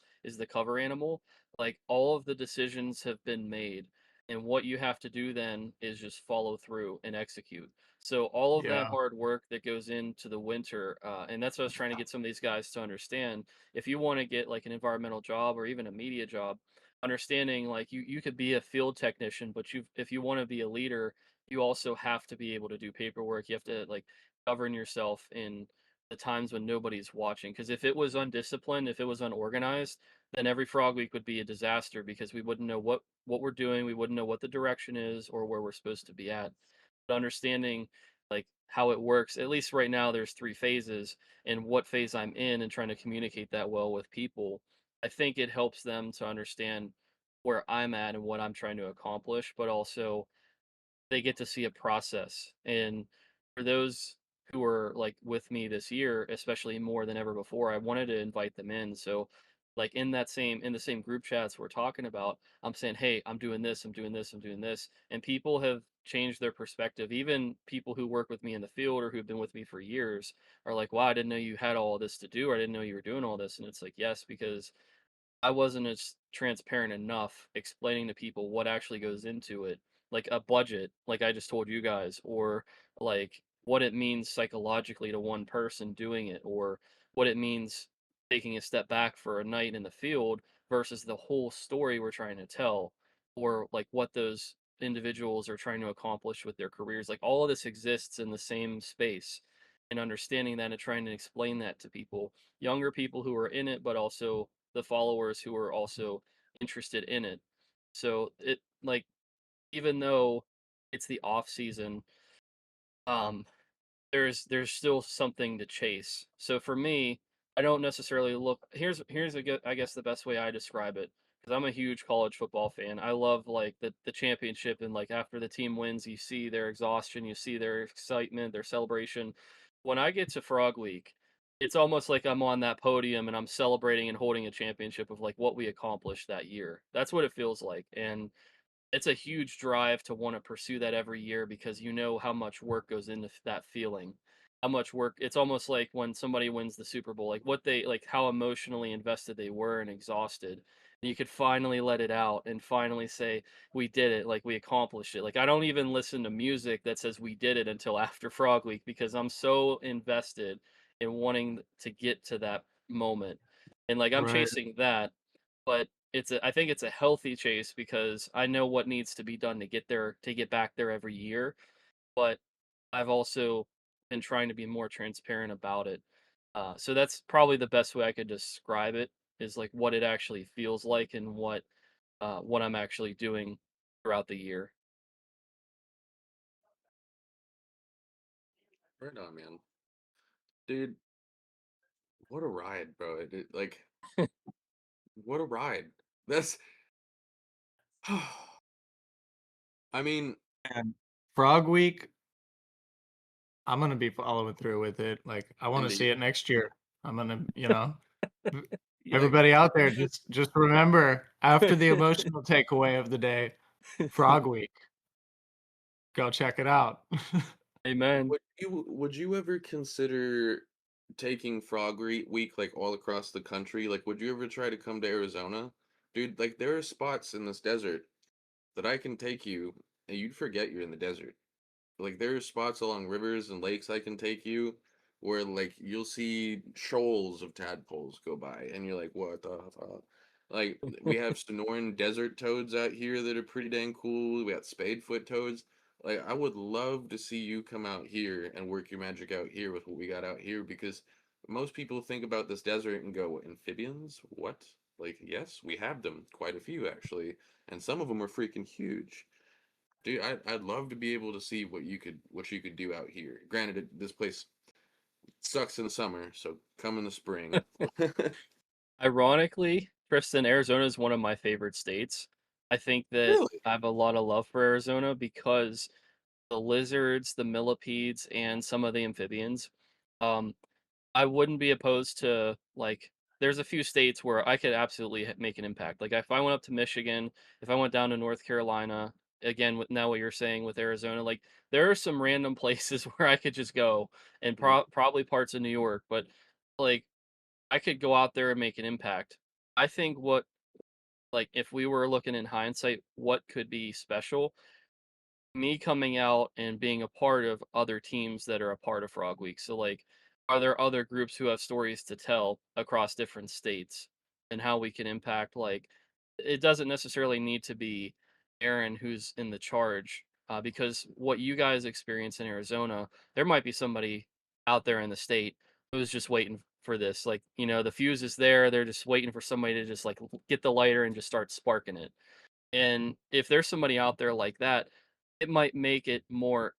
cover animal, like all of the decisions have been made. And what you have to do then is just follow through and execute. So all of that Yeah. hard work that goes into the winter, and that's what I was trying to get some of these guys to understand. If you want to get like an environmental job or even a media job, understanding like you could be a field technician, but you if you want to be a leader, you also have to be able to do paperwork. You have to like govern yourself in the times when nobody's watching. Because if it was undisciplined, if it was unorganized, then every frog week would be a disaster because we wouldn't know what we're doing, we wouldn't know what the direction is or where we're supposed to be at. But understanding like how it works, at least right now, there's 3 phases, and what phase I'm in, and trying to communicate that well with people. I think it helps them to understand where I'm at and what I'm trying to accomplish, but also they get to see a process. And for those who are like with me this year, especially more than ever before, I wanted to invite them in. So like in the same group chats we're talking about, I'm saying, "Hey, I'm doing this, I'm doing this, I'm doing this." And people have changed their perspective. Even people who work with me in the field or who've been with me for years are like, "Wow, I didn't know you had all this to do, or I didn't know you were doing all this." And it's like, "Yes, because I wasn't as transparent enough explaining to people what actually goes into it, like a budget, like I just told you guys, or like what it means psychologically to one person doing it, or what it means taking a step back for a night in the field versus the whole story we're trying to tell, or like what those individuals are trying to accomplish with their careers. Like all of this exists in the same space, and understanding that and trying to explain that to people, younger people who are in it, but also the followers who are also interested in it. So it like even though it's the off season, um there's still something to chase. So for me, I don't necessarily look here's I guess the best way I describe it, because I'm a huge college football fan. I love like the championship, and like after the team wins, you see their exhaustion, you see their excitement, their celebration. When I get to Frog Week, it's almost like I'm on that podium and I'm celebrating and holding a championship of like what we accomplished that year. That's what it feels like. And it's a huge drive to wanna pursue that every year because you know how much work goes into that feeling. How much work it's almost like when somebody wins the Super Bowl, like, what they like, how emotionally invested they were and exhausted, and you could finally let it out and finally say, "We did it," like, "We accomplished it." Like, I don't even listen to music that says "We did it" until after Frog Week because I'm so invested in wanting to get to that moment, and, like, I'm Right. chasing that, but I think it's a healthy chase because I know what needs to be done to get there, to get back there every year, but I've also been trying to be more transparent about it. So that's probably the best way I could describe it, is like what it actually feels like and what I'm actually doing throughout the year. Right on, man. Dude, what a ride, bro. Like, what a ride. That's, I mean, And Frog Week, I'm gonna be following through with it. Like, I want to indeed. see it next year. I'm gonna, v- Yeah. everybody out there, just remember after the emotional takeaway of the day, Frog Week, go check it out. Amen. Would you ever consider taking Week like all across the country? Like, would you ever try to come to Arizona? Dude, like there are spots in this desert that I can take you and you'd forget you're in the desert. Like there are spots along rivers and lakes I can take you where like you'll see shoals of tadpoles go by and you're like, what the fuck? Like we have Sonoran desert toads out here that are pretty dang cool. We got spadefoot toads. Like I would love to see you come out here and work your magic out here with what we got out here because most people think about this desert and go, amphibians? What? Like, yes, we have them, quite a few actually, and some of them are freaking huge. Dude, I'd love to be able to see what you could do out here. Granted, this place sucks in the summer, so come in the spring. Ironically, Tristan, Arizona is one of my favorite states. I think that Really? I have a lot of love for Arizona because the lizards, the millipedes, and some of the amphibians. Um, I wouldn't be opposed to like. There's a few states where I could absolutely make an impact. Like if I went up to Michigan, if I went down to North Carolina, again with now what you're saying with Arizona, like there are some random places where I could just go, and Mhm. probably parts of New York, but like I could go out there and make an impact. I think what like if we were looking in hindsight, what could be special, me coming out and being a part of other teams that are a part of Frog Week. So, like, are there other groups who have stories to tell across different states and how we can impact? Like, it doesn't necessarily need to be Aaron who's in the charge, because what you guys experience in Arizona, there might be somebody out there in the state who's just waiting for this. Like, the fuse is there. They're just waiting for somebody to just like get the lighter and just start sparking it. And if there's somebody out there like that, it might make it more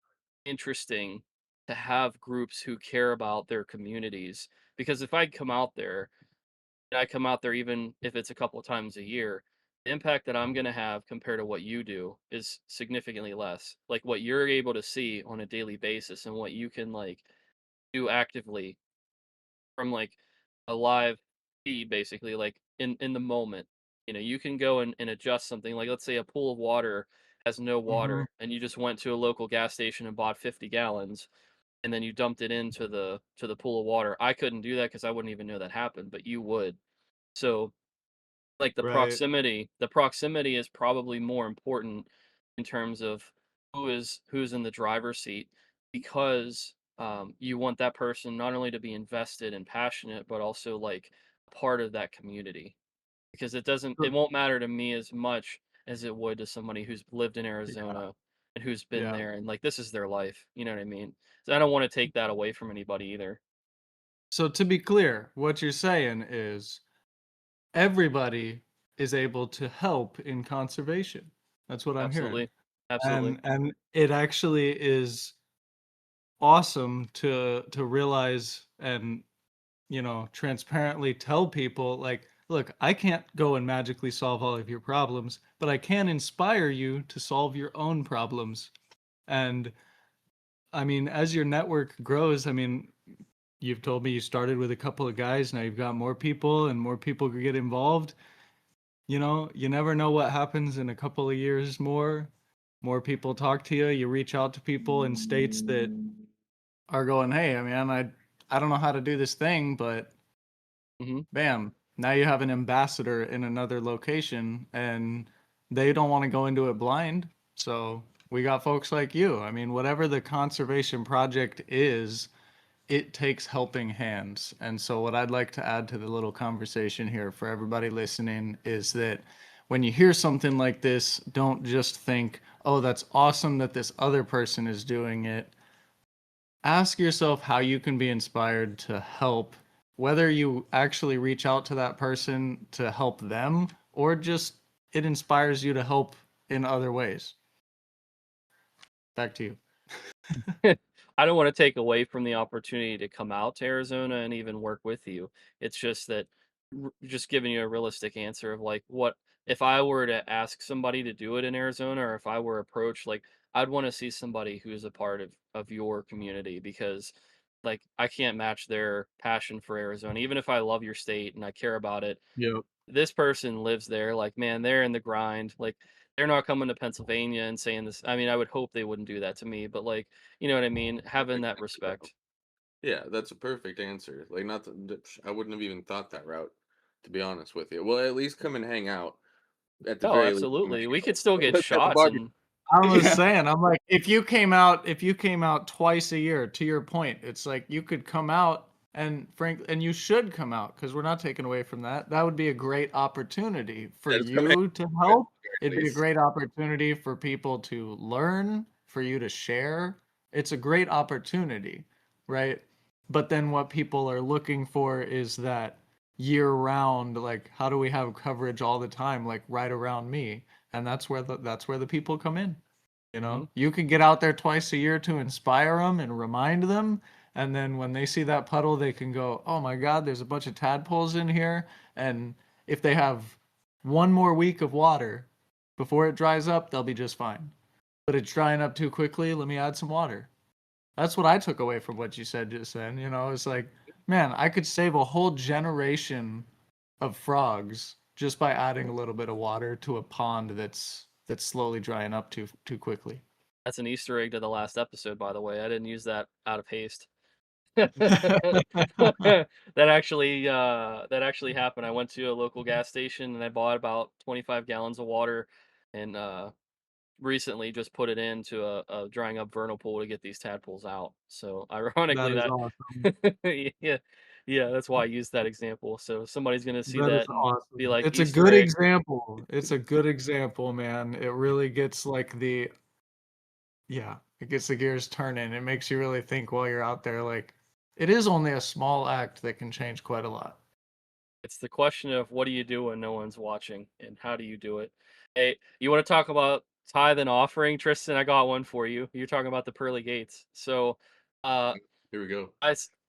interesting to have groups who care about their communities. Because if I come out there, and I come out there even if it's a couple of times a year, the impact that I'm going to have compared to what you do is significantly less. Like what you're able to see on a daily basis and what you can like do actively from like a live feed basically, like in the moment. You can go and adjust something, like let's say a pool of water has no Hmm. water and you just went to a local gas station and bought 50 gallons and then you dumped it into the pool of water. I couldn't do that because I wouldn't even know that happened, but you would. So like Right. the proximity is probably more important in terms of who's in the driver's seat, because you want that person not only to be invested and passionate but also like part of that community, because it won't matter to me as much as it would to somebody who's lived in Yeah. Arizona and who's been Yeah. there and like this is their life. You know what I mean? So I don't want to take that away from anybody either. So to be clear, what you're saying is everybody is able to help in conservation. That's what I'm hearing. Absolutely. Absolutely. And it actually is awesome to realize and, transparently tell people like, look, I can't go and magically solve all of your problems, but I can inspire you to solve your own problems. And I mean, as your network grows, I mean, you've told me you started with a couple of guys, now you've got more people and more people could get involved. You never know what happens in a couple of years more. More people talk to you, you reach out to people in states that are going, "Hey, I mean, I don't know how to do this thing, but Hmm. bam, now you have an ambassador in another location and they don't want to go into it blind." So, we got folks like you. I mean, whatever the conservation project is, it takes helping hands. And so, what I'd like to add to the little conversation here for everybody listening is that when you hear something like this, don't just think, oh, that's awesome that this other person is doing it. Ask yourself how you can be inspired to help, whether you actually reach out to that person to help them or just it inspires you to help in other ways. Back to you. I don't want to take away from the opportunity to come out to Arizona and even work with you. It's just that just giving you a realistic answer of like what if I were to ask somebody to do it in Arizona or if I were approached, like I'd want to see somebody who's a part of your community because like I can't match their passion for Arizona. Even if I love your state and I care about it, Yep. this person lives there, like, man, they're in the grind, like, they're not coming to Pennsylvania and saying this. I mean, I would hope they wouldn't do that to me, but, like, you know what I mean? Having Perfect that answer, though. respect. Yeah, that's a perfect answer. Like, not I wouldn't have even thought that route, to be honest with you. Well, at least come and hang out. At the Oh, very least, come absolutely. hang We out. could still get Let's have a shots barbecue. and I was Yeah, saying, I'm like, if you came out twice a year, to your point, it's like you could come out and you should come out because we're not taking away from that. That would be a great opportunity for just come hang you to out at help. the It'd very be a least. great opportunity for people to learn, for you to share. It's a great opportunity, right? But then what people are looking for is that year round, like how do we have coverage all the time, like right around me? And that's where the people come in. Mhm. You can get out there twice a year to inspire them and remind them, and then when they see that puddle they can go, oh my god, there's a bunch of tadpoles in here. And if they have one more week of water before it dries up, they'll be just fine. But it's drying up too quickly, let me add some water. That's what I took away from what you said just then. It's like, man, I could save a whole generation of frogs just by adding a little bit of water to a pond that's slowly drying up too quickly. That's an Easter egg to the last episode, by the way. I didn't use that out of haste. That actually happened. I went to a local gas station and I bought about 25 gallons of water and, recently just put it into a drying up vernal pool to get these tadpoles out. So That ironically, is that awesome. yeah, yeah, that's why I used that example. So somebody's gonna see That is that and be awesome. like It's a Easter good egg. example. It's a good example, man. It really gets like yeah, it gets the gears turning. It makes you really think while you're out there. Like, it is only a small act that can change quite a lot. It's the question of what do you do when no one's watching and how do you do it? Hey, you want to talk about tithe and offering, Tristan? I got one for you. You're talking about the pearly gates. So, uh, Here we go.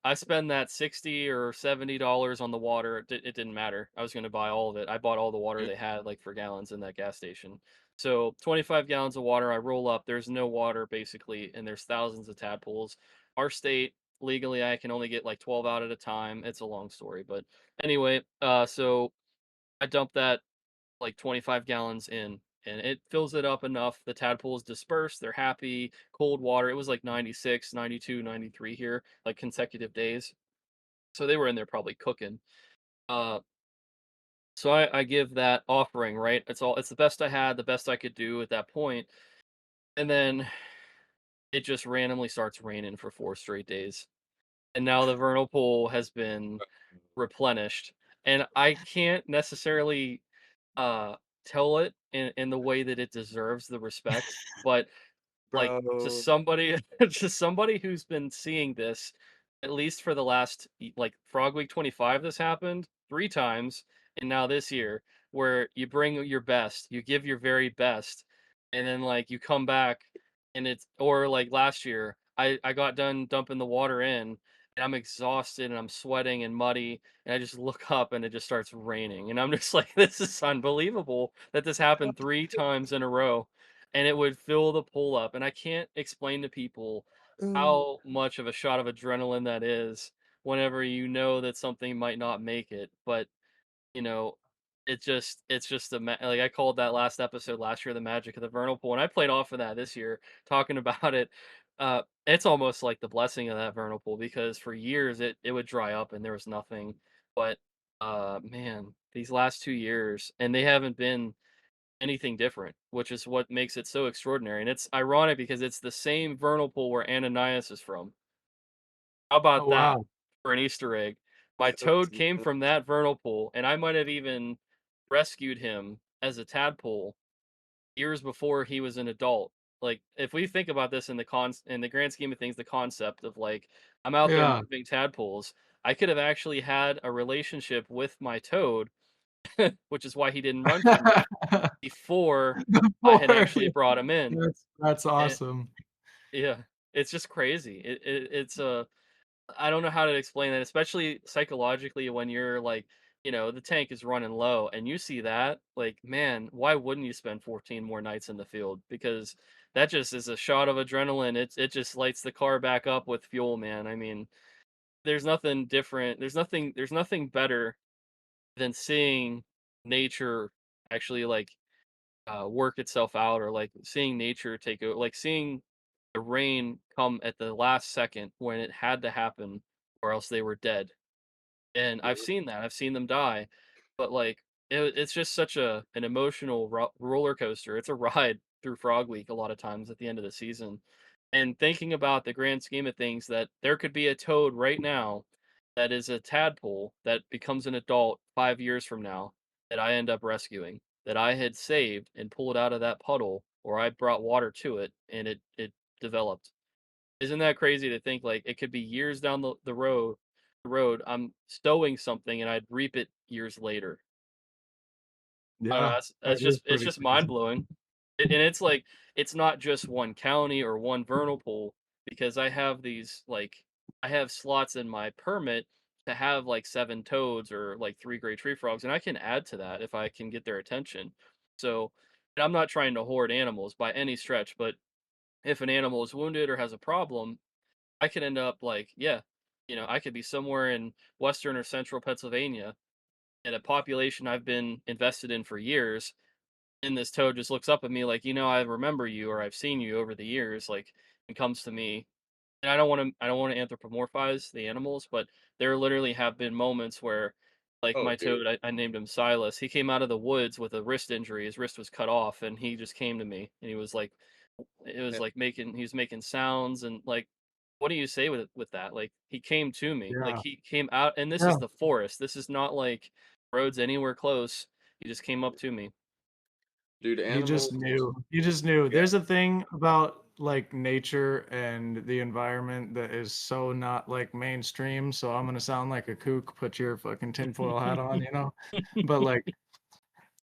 I spend that 60 or $70 on the water. It didn't matter. I was gonna buy all of it. I bought all the water Yep. they had, like, for gallons in that gas station. So, 25 gallons of water, I roll up, there's no water basically, and there's thousands of tadpoles. Our state, legally, I can only get, like, 12 out at a time. It's a long story, but anyway, so I dump that, like, 25 gallons in, and it fills it up enough. The tadpoles disperse, they're happy, cold water. It was like 96, 92, 93 here, like consecutive days. So they were in there probably cooking. Uh, so I give that offering, right? It's the best I had, the best I could do at that point. And then it just randomly starts raining for 4 straight days. And now the vernal pool has been replenished. And I can't necessarily uh tell it in the way that it deserves the respect, but like, to Bro. somebody to somebody who's been seeing this, at least for the last like Frog Week 25, this happened 3 times, and now this year, where you bring your best, you give your very best, and then, like, you come back and it's or like last year, I got done dumping the water in, and I'm exhausted, and I'm sweating and muddy, and I just look up, and it just starts raining, and I'm just like, "This is unbelievable that this happened 3 times in a row." And it would fill the pool up, and I can't explain to people how much of a shot of adrenaline that is whenever you know that something might not make it, but, you know, it's just like, I called that last episode last year, "The Magic of the Vernal Pool," and I played off of that this year talking about it. It's almost like the blessing of that vernal pool because for years it would dry up and there was nothing, but, man, these last 2 years and they haven't been anything different, which is what makes it so extraordinary, and it's ironic because it's the same vernal pool where Ananias is from. How about Oh that wow. for an Easter egg? My That's toad came from that vernal pool, and I might have even rescued him as a tadpole years before he was an adult. Like, if we think about this in the grand scheme of things, the concept of, like, I'm out there Yeah. moving tadpoles, I could have actually had a relationship with my toad, which is why he didn't run from me before I had Before, actually brought him in. that's And awesome. yeah, it's just crazy. It's I don't know how to explain that, especially psychologically when you're like, the tank is running low and you see that, like, man, why wouldn't you spend 14 more nights in the field? Because that just is a shot of adrenaline. It just lights the car back up with fuel, man. I mean, there's nothing different. There's nothing better than seeing nature actually like work itself out or like seeing nature take over, like seeing the rain come at the last second when it had to happen or else they were dead. And I've Mhm. seen that. I've seen them die. But like it's just such an emotional roller coaster. It's a ride through Frog Week a lot of times at the end of the season. And thinking about the grand scheme of things that there could be a toad right now that is a tadpole that becomes an adult 5 years from now that I end up rescuing, that I had saved and pulled out of that puddle or I brought water to it and it developed. Isn't that crazy to think like it could be years down the road I'm stowing something and I'd reap it years later. I don't know, Yeah, that that's is it's pretty just mind crazy. blowing. And it's like it's not just one county or one vernal pool because I have slots in my permit to have like 7 toads or like 3 gray tree frogs and I can add to that if I can get their attention. So, and I'm not trying to hoard animals by any stretch, but if an animal is wounded or has a problem, I could end up like, yeah, I could be somewhere in western or central Pennsylvania at a population I've been invested in for years, and this toad just looks up at me like, I remember you or I've seen you over the years, like, and comes to me. And I don't want to anthropomorphize the animals, but there literally have been moments where, like Oh, my dude. toad, I named him Silas. He came out of the woods with a wrist injury. His wrist was cut off, and he just came to me, and he was like, Eh, he was making sounds and like, what do you say with that? Like he came to me, like Yeah. he came out, and this Yeah. is the forest. This is not like roads anywhere close. He just came up to me. Dude, He just animals. knew. He just knew. Yeah. There's a thing about like nature and the environment that is so not like mainstream. So I'm gonna sound like a kook. Put your fucking tinfoil hat on, you know. But like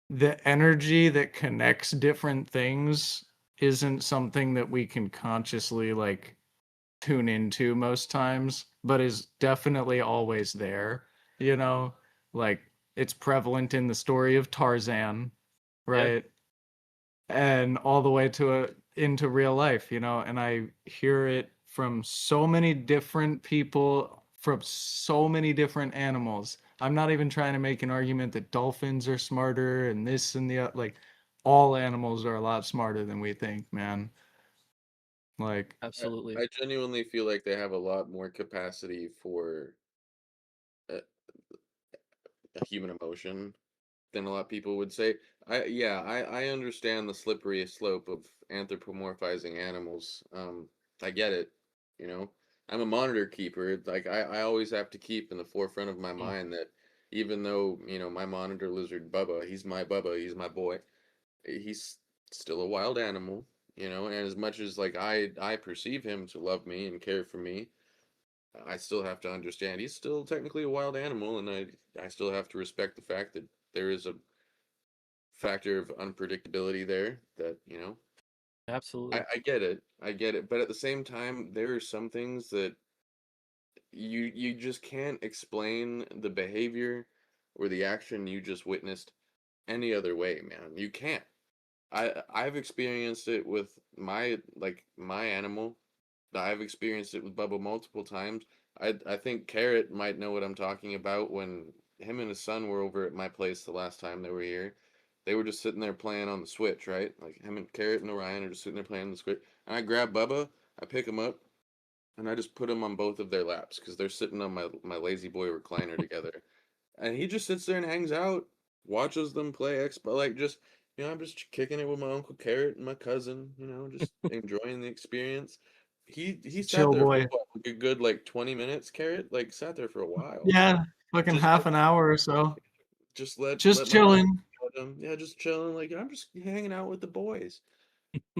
the energy that connects different things isn't something that we can consciously like tune into most times, but is definitely always there. You know, like it's prevalent in the story of Tarzan, Yeah, right? And all the way to into real life, you know, and I hear it from so many different people from so many different animals. I'm not even trying to make an argument that dolphins are smarter and this and the like all animals are a lot smarter than we think, man. Like absolutely. I genuinely feel like they have a lot more capacity for a, a human emotion than a lot of people would say. I understand the slippery slope of anthropomorphizing animals. I get it. You know, I'm a monitor keeper. Like I always have to keep in the forefront of my Mm, mind that even though, my monitor lizard Bubba, he's my boy. He's still a wild animal, and as much as like I perceive him to love me and care for me, I still have to understand he's still technically a wild animal, and I still have to respect the fact that there is a factor of unpredictability there that, Absolutely. I get it, but at the same time, there are some things that you just can't explain the behavior or the action you just witnessed any other way, man. You can't. I've experienced it with my animal. I've experienced it with Bubba multiple times. I think Carrot might know what I'm talking about when him and his son were over at my place the last time they were here. They were just sitting there playing on the Switch, right? Like him and Carrot and Orion are just sitting there playing on the Switch. And I grab Bubba, I pick him up, and I just put him on both of their laps because they're sitting on my lazy boy recliner together. And he just sits there and hangs out, watches them play Xbox, like just I'm just kicking it with my Uncle Carrot and my cousin, just enjoying the experience. He sat Chill there for boy. what, like a good like 20 minutes, Carrot, like sat there for a while. Yeah, fucking Just half let an hour or so. let Just my mom chilling. let him, yeah, just chilling, like I'm just hanging out with the boys.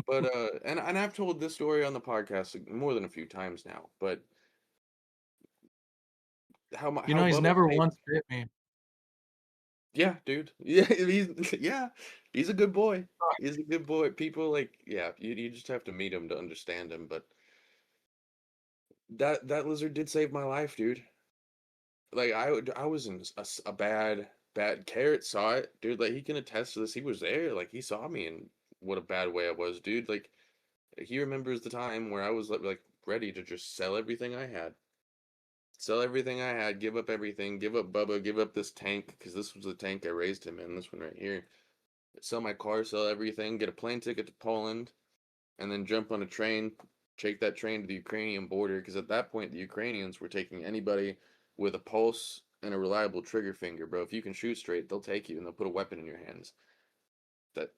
But and I've told this story on the podcast like, more than a few times now, but You how know, he's Bubba never made once bit me. yeah, dude. Yeah, yeah, he's a good boy. He's a good boy. People like yeah, you just have to meet him to understand him. But that lizard did save my life, dude. Like I was in a bad Carrot saw it, dude. Like he can attest to this. He was there. Like he saw me and what a bad way I was, dude. Like he remembers the time where I was like ready to just sell everything I had, give up everything, give up Bubba, give up this tank because this was the tank I raised him in. This one right here. Sell my car, sell everything, get a plane ticket to Poland, and then jump on a train, take that train to the Ukrainian border, because at that point the Ukrainians were taking anybody with a pulse and a reliable trigger finger, bro. If you can shoot straight, they'll take you and they'll put a weapon in your hands. That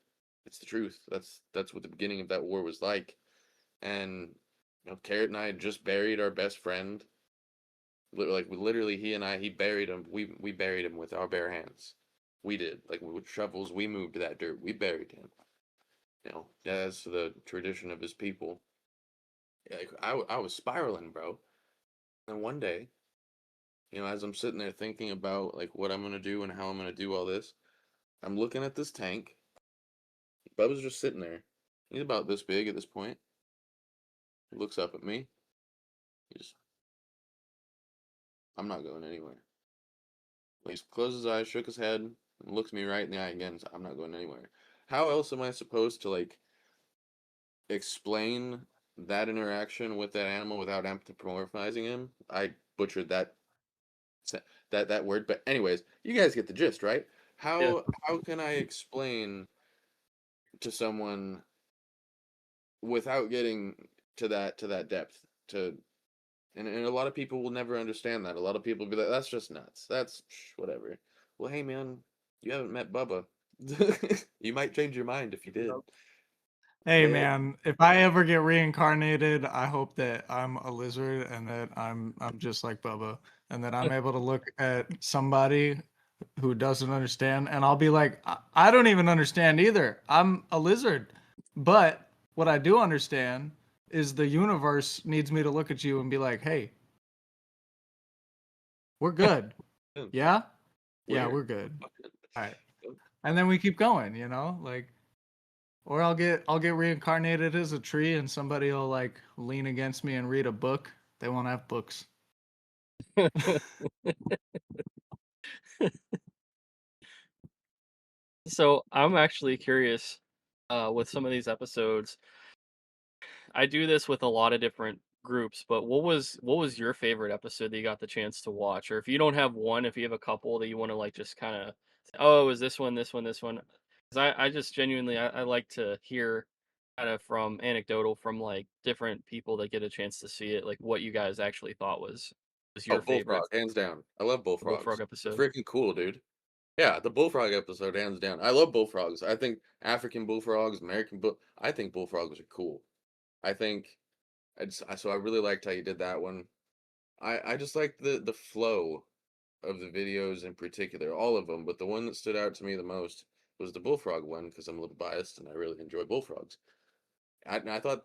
it's the truth. That's what the beginning of that war was like. And Carrot and I had just buried our best friend. Like literally, he buried him. We buried him with our bare hands. We did like with shovels. We moved that dirt. We buried him. As the tradition of his people. Like I was spiraling, bro. And one day, as I'm sitting there thinking about like what I'm gonna do and how I'm gonna do all this, I'm looking at this tank. Bubba's just sitting there. He's about this big at this point. He looks up at me. He just, I'm not going anywhere. He closed his eyes, shook his head, and looked me right in the eye again. So I'm not going anywhere. How else am I supposed to like explain that interaction with that animal without anthropomorphizing him? I butchered that word, but anyways, you guys get the gist, right? Yeah. How can I explain to someone without getting to that depth to and a lot of people will never understand that. A lot of people be like, that's just nuts. That's whatever. Well, hey man, you haven't met Bubba. You might change your mind if you did. Hey But man, if I ever get reincarnated, I hope that I'm a lizard and that I'm just like Bubba and that I'm able to look at somebody who doesn't understand and I'll be like, I don't even understand either. I'm a lizard. But what I do understand is the universe needs me to look at you and be like, "Hey, we're good." Yeah? Yeah, we're we're good. All right. And then we keep going, like or I'll get reincarnated as a tree and somebody will like lean against me and read a book. They won't have books. So I'm actually curious with some of these episodes. I do this with a lot of different groups, but what was your favorite episode that you got the chance to watch? Or if you don't have one, if you have a couple that you want to like just kind of, oh, it was this one, this one, this one. Because I just genuinely I like to hear kind of from anecdotal from like different people that get a chance to see it, like what you guys actually thought was Oh, your favorite Bullfrog, hands down. I love Bullfrog bullfrogs. They're episode. freaking cool, dude. Yeah, the bullfrog episode, hands down. I love bullfrogs. I think African bullfrogs, I think bullfrogs are cool. I think so I really liked how you did that one. I just like the flow of the videos in particular, all of them, but the one that stood out to me the most was the bullfrog one because I'm a little biased and I really enjoy bullfrogs. I thought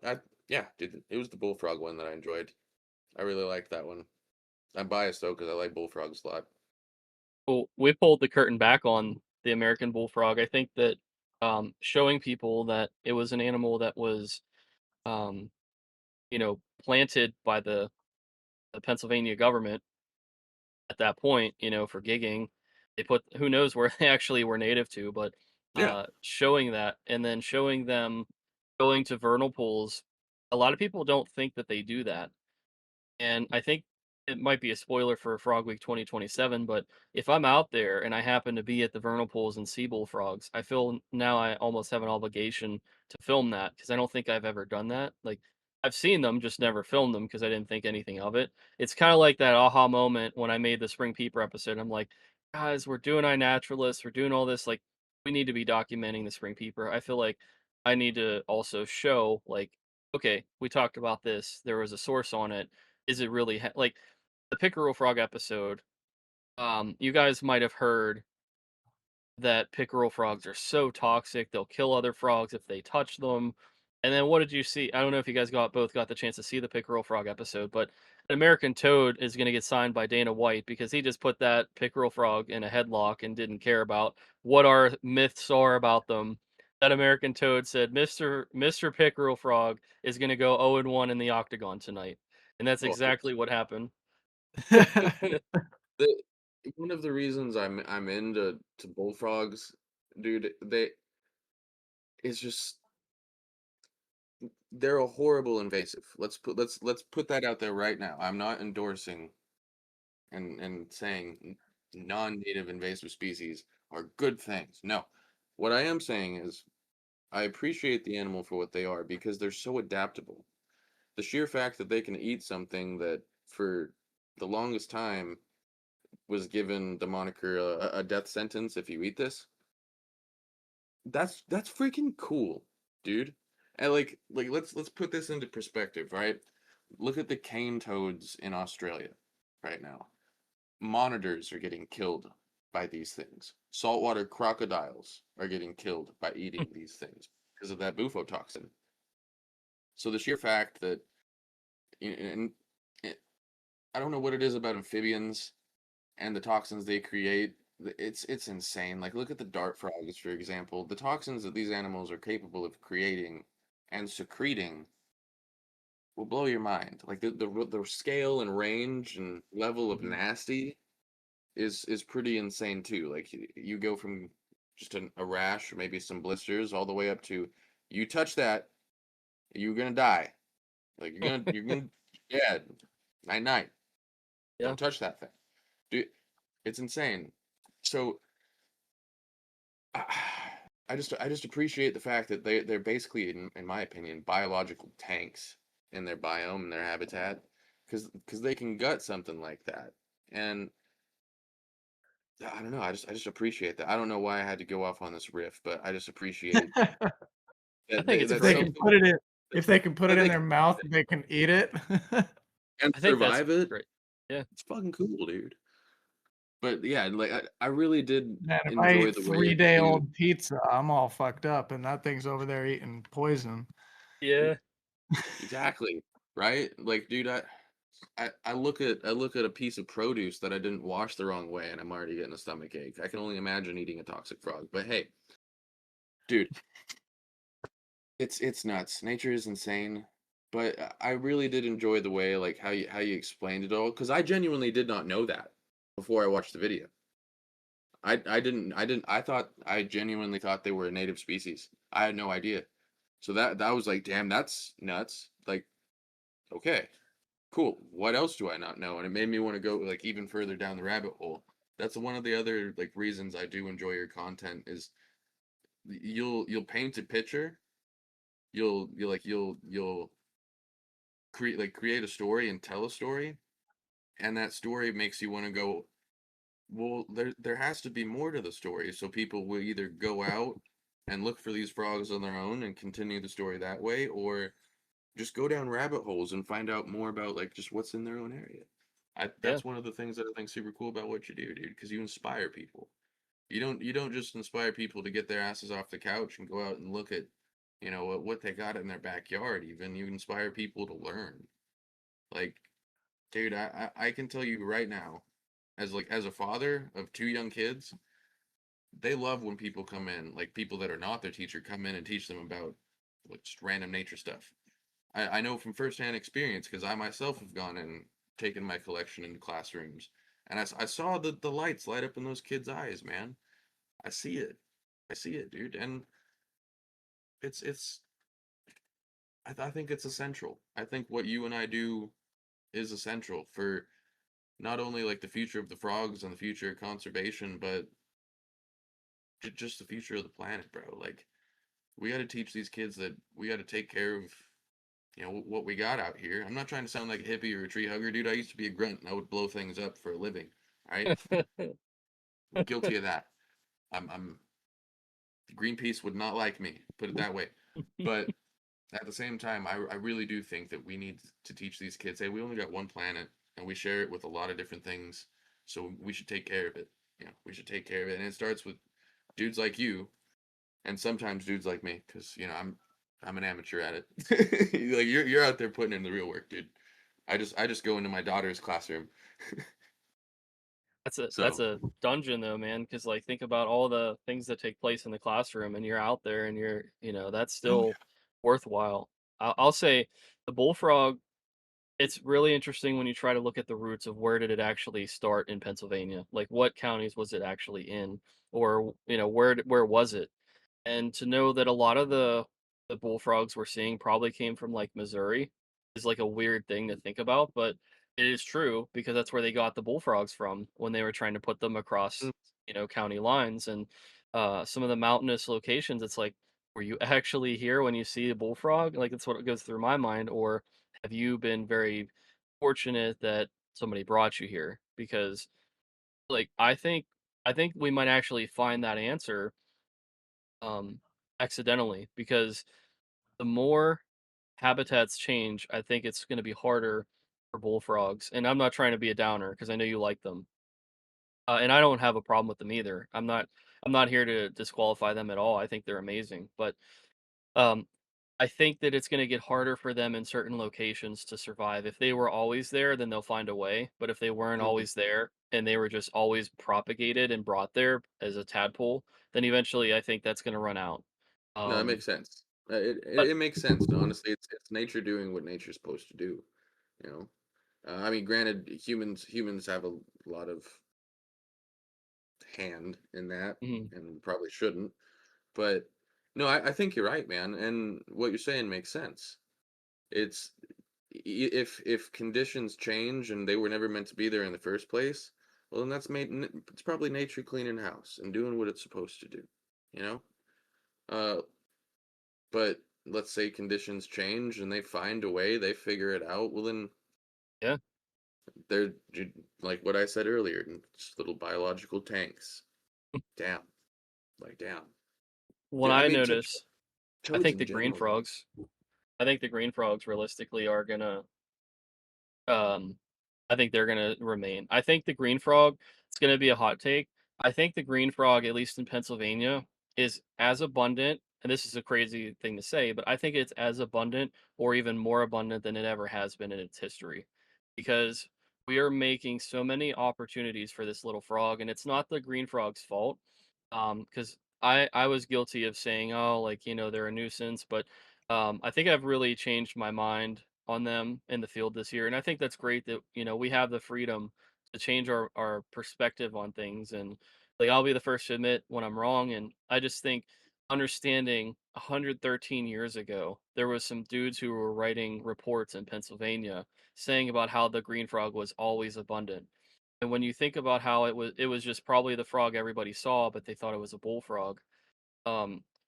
yeah, dude, it was the bullfrog one that I enjoyed. I really liked that one. I'm biased though because I like bullfrogs a lot. Well, we pulled the curtain back on the American bullfrog. I think that showing people that it was an animal that was, um, planted by the Pennsylvania government at that point, for gigging. They put who knows where they actually were native to, but Yeah, showing that and then showing them going to vernal pools. A lot of people don't think that they do that. And I think it might be a spoiler for Frog Week 2027, but if I'm out there and I happen to be at the vernal pools and see bullfrogs, I feel now I almost have an obligation to film that because I don't think I've ever done that. Like I've seen them, just never filmed them because I didn't think anything of it. It's kind of like that aha moment when I made the spring peeper episode. I'm like, guys, we're doing iNaturalist, we're doing all this. Like, we need to be documenting the spring peeper. I feel like I need to also show, like, okay, we talked about this. There was a source on it. Is it really like the pickerel frog episode? You guys might have heard that pickerel frogs are so toxic, they'll kill other frogs if they touch them. And then what did you see? I don't know if you guys both got the chance to see the pickerel frog episode, but an American toad is going to get signed by Dana White because he just put that pickerel frog in a headlock and didn't care about what our myths are about them. That American toad said, Mr. Pickerel Frog is going to go 0-1 in the octagon tonight. And that's well, exactly what happened. the one of the reasons I'm into bullfrogs, dude, they it's just they're a horrible invasive. Let's put that out there right now. I'm not endorsing and saying non-native invasive species are good things. No. What I am saying is I appreciate the animal for what they are because they're so adaptable. The sheer fact that they can eat something that for the longest time was given the moniker a death sentence if you eat this. That's freaking cool, dude. And like let's put this into perspective, right? Look at the cane toads in Australia right now. Monitors are getting killed by these things. Saltwater crocodiles are getting killed by eating these things because of that bufotoxin. So the sheer fact that and I don't know what it is about amphibians and the toxins they create. It's insane. Like look at the dart frogs, for example. The toxins that these animals are capable of creating and secreting will blow your mind. Like the scale and range and level of Mhm. nasty is pretty insane too. Like you go from just a rash or maybe some blisters all the way up to you touch that, you're gonna die. Like you're gonna yeah, night night. Yeah, Don't touch that thing. Dude, it's insane. So I just appreciate the fact that they're basically in my opinion biological tanks in their biome and their habitat because they can gut something like that and I don't know I just appreciate that. I don't know why I had to go off on this riff, but I just appreciate I that think it's If that's they great. can something put it in, if they can put that it in they their can mouth, they can eat it. and I think that's survive it. great. Yeah. It's fucking cool, dude. But yeah, like I really did Man, if I enjoy eat the way that you 3-day-old pizza, I'm all fucked up, and that thing's over there eating poison. Yeah. exactly right. Like, dude, I look at a piece of produce that I didn't wash the wrong way, and I'm already getting a stomach ache. I can only imagine eating a toxic frog. But hey, dude, it's nuts. Nature is insane. But I really did enjoy the way like how you explained it all because I genuinely did not know that before I watched the video. I genuinely thought they were a native species. I had no idea. So that was like, damn, that's nuts. Like, okay, cool. What else do I not know? And it made me want to go like even further down the rabbit hole. That's one of the other like reasons I do enjoy your content is you'll paint a picture, you'll create a story and tell a story, and that story makes you want to go, well, there has to be more to the story, so people will either go out and look for these frogs on their own and continue the story that way, or just go down rabbit holes and find out more about like just what's in their own area. Yeah. That's one of the things that I think super cool about what you do, dude, because you inspire people. You don't just inspire people to get their asses off the couch and go out and look at, what they got in their backyard. Even you inspire people to learn. Like, dude, I can tell you right now, as a father of two young kids, they love when people come in, like people that are not their teacher, come in and teach them about like just random nature stuff. I know from firsthand experience because I myself have gone and taken my collection into classrooms, and I saw the lights light up in those kids' eyes, man. I see it. I see it, dude. And it's I think it's essential. I think what you and I do is essential for not only like the future of the frogs and the future of conservation, but just the future of the planet, bro. Like we got to teach these kids that we got to take care of, what we got out here. I'm not trying to sound like a hippie or a tree hugger, dude. I used to be a grunt and I would blow things up for a living. Right? Guilty of that. I'm Greenpeace would not like me, put it that way. But at the same time, I really do think that we need to teach these kids, hey, we only got one planet and we share it with a lot of different things. So we should take care of it. We should take care of it. And it starts with dudes like you and sometimes dudes like me, because I'm an amateur at it. Like you're out there putting in the real work, dude. I just go into my daughter's classroom. That's So a dungeon though, man. Because like think about all the things that take place in the classroom, and you're out there, and that's oh still worthwhile. I'll say the bullfrog. It's really interesting when you try to look at the roots of where did it actually start in Pennsylvania? Like what counties was it actually in, or where was it? And to know that a lot of the bullfrogs we're seeing probably came from like Missouri is like a weird thing to think about, but it is true because that's where they got the bullfrogs from when they were trying to put them across, yeah. county lines and some of the mountainous locations. It's like, were you actually here when you see a bullfrog? Like that's what goes through my mind. Or have you been very fortunate that somebody brought you here? Because like I think we might actually find that answer um, accidentally because the more habitats change, I think it's going to be harder for bullfrogs. And I'm not trying to be a downer because I know you like them, and I don't have a problem with them either. I'm not here to disqualify them at all. I think they're amazing, but um, I think that it's going to get harder for them in certain locations to survive. If they were always there, then they'll find a way. But if they weren't Mhm. always there and they were just always propagated and brought there as a tadpole, then eventually I think that's going to run out. No, it Um, makes sense. It but makes sense. Honestly, it's nature doing what nature's supposed to do. You know, I mean, granted, humans have a lot of hand in that, mhm, and probably shouldn't. But no, I think you're right, man. And what you're saying makes sense. It's if conditions change and they were never meant to be there in the first place, well, then it's probably nature cleaning house and doing what it's supposed to do. You know, uh, but let's say conditions change and they find a way, they figure it out. Well, then yeah. they're like what I said earlier, just little biological tanks. Damn, like damn. What Dude, I I mean, notice, I toads think in the green general, man. frogs, I think the green frogs realistically are gonna Um, I think they're gonna remain. I think the green frog, it's gonna be a hot take. I think the green frog, at least in Pennsylvania, is as abundant, and this is a crazy thing to say, but I think it's as abundant or even more abundant than it ever has been in its history. Because we are making so many opportunities for this little frog, and it's not the green frog's fault. Because I was guilty of saying, oh, like, they're a nuisance, but I think I've really changed my mind on them in the field this year. And I think that's great that, we have the freedom to change our perspective on things. And like, I'll be the first to admit when I'm wrong. And I just think understanding 113 years ago, there was some dudes who were writing reports in Pennsylvania saying about how the green frog was always abundant. And when you think about how it was just probably the frog everybody saw, but they thought it was a bullfrog.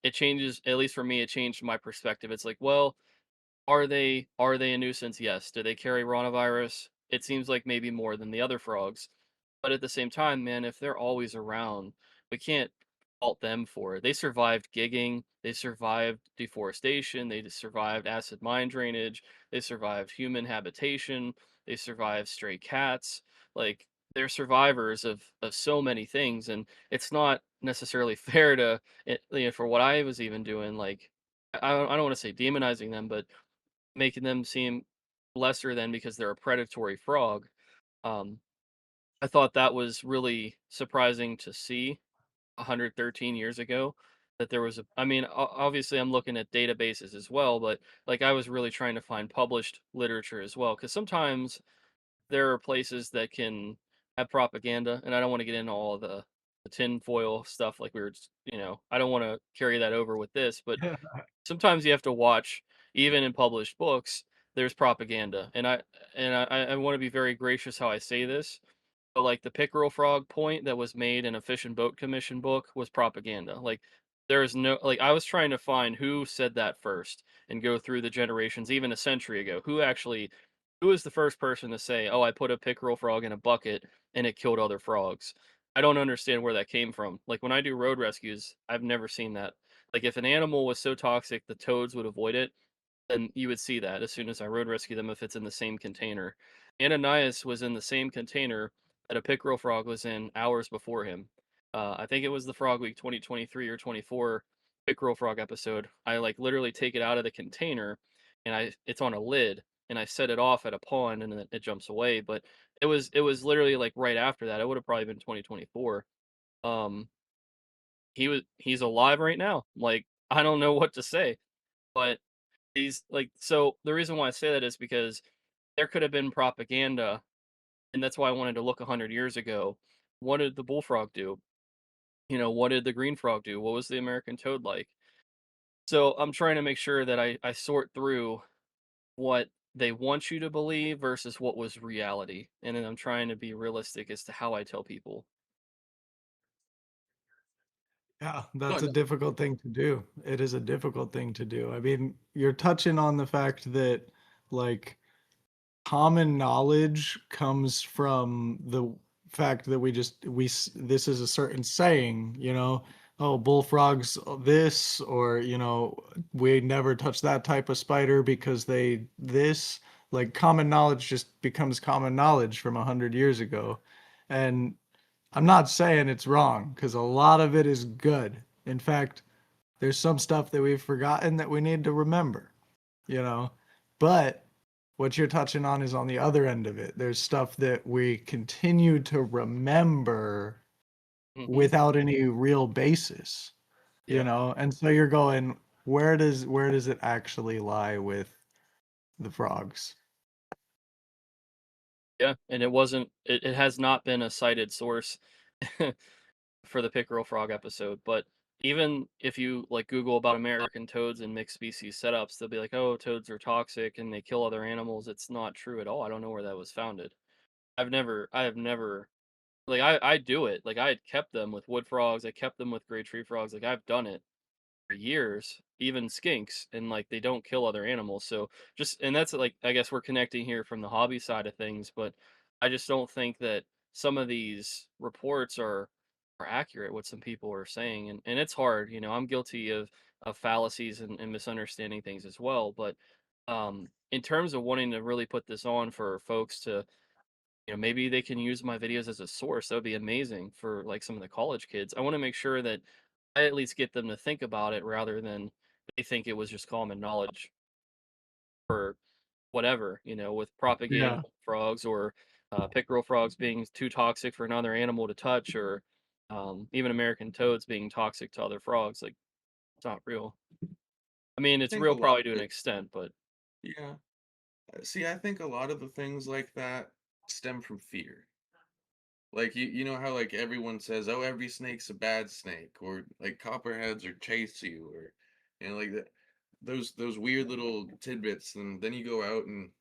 It changes, at least for me, it changed my perspective. It's like, well, are they a nuisance? Yes. Do they carry coronavirus? It seems like maybe more than the other frogs. But at the same time, man, if they're always around, we can't fault them for it. They survived gigging, they survived deforestation, they just survived acid mine drainage, they survived human habitation, They survive stray cats. Like they're survivors of so many things, and it's not necessarily fair to for what I was even doing. Like I don't want to say demonizing them, but making them seem lesser than because they're a predatory frog. Um, I thought that was really surprising to see 113 years ago that there was a I mean, obviously I'm looking at databases as well, but like I was really trying to find published literature as well cuz sometimes there are places that can have propaganda and I don't want to get into all of the tinfoil stuff like we were I don't want to carry that over with this, but sometimes you have to watch even in published books there's propaganda and I want to be very gracious how I say this, but, like, the pickerel frog point that was made in a Fish and Boat Commission book was propaganda. Like, there is no like, I was trying to find who said that first and go through the generations even a century ago. Who was the first person to say, "Oh, I put a pickerel frog in a bucket and it killed other frogs." I don't understand where that came from. Like, when I do road rescues, I've never seen that. Like, if an animal was so toxic the toads would avoid it, then you would see that as soon as I road rescue them if it's in the same container. Ananias was in the same container that a pickerel frog was in hours before him. I think it was the Frog Week 2023 or 24 pickerel frog episode. I like literally take it out of the container and it's on a lid and I set it off at a pond and then it jumps away. But it was literally like right after that. It would have probably been 2024. Um, he's alive right now. Like I don't know what to say, but these like so the reason why I say that is because there could have been propaganda, and that's why I wanted to look 100 years ago. What did the bullfrog do? What did the green frog do? What was the American toad like? So I'm trying to make sure that I sort through what they want you to believe versus what was reality. And then I'm trying to be realistic as to how I tell people. Yeah, No, that's a no, difficult thing to do. It is a difficult thing to do. I mean, you're touching on the fact that, like, common knowledge comes from the fact that this is a certain saying, oh, bullfrogs this, or we never touch that type of spider because they this, like, common knowledge just becomes common knowledge from 100 years ago. And I'm not saying it's wrong because a lot of it is good. In fact, there's some stuff that we've forgotten that we need to remember, you know. But what you're touching on is on the other end of it. There's stuff that we continue to remember Hmm. without any real basis, Yeah. And so you're going, where does it actually lie with the frogs? Yeah. And it has not been a cited source for the pickerel frog episode, but even if you like Google about American toads and mixed species setups, they'll be like, "Oh, toads are toxic and they kill other animals." It's not true at all. I don't know where that was founded. I have never like I do it. Like I had kept them with wood frogs. I kept them with gray tree frogs. Like I've done it for years, even skinks, and like they don't kill other animals. So just and that's like I guess we're connecting here from the hobby side of things, but I just don't think that some of these reports are accurate what some people are saying and it's hard, I'm guilty of fallacies and misunderstanding things as well. But in terms of wanting to really put this on for folks to maybe they can use my videos as a source. That would be amazing for like some of the college kids. I want to make sure that I at least get them to think about it rather than they think it was just common knowledge for whatever, with propagating Yeah. frogs or pickerel frogs being too toxic for another animal to touch or even American toads being toxic to other frogs. Like, it's not real. I mean, I it's think a real lot probably of to an it, extent, but yeah. See, I think a lot of the things like that stem from fear. Like you know how like everyone says, "Oh, every snake's a bad snake," or like copperheads or chase you, or like that. Those weird little tidbits, and then you go out and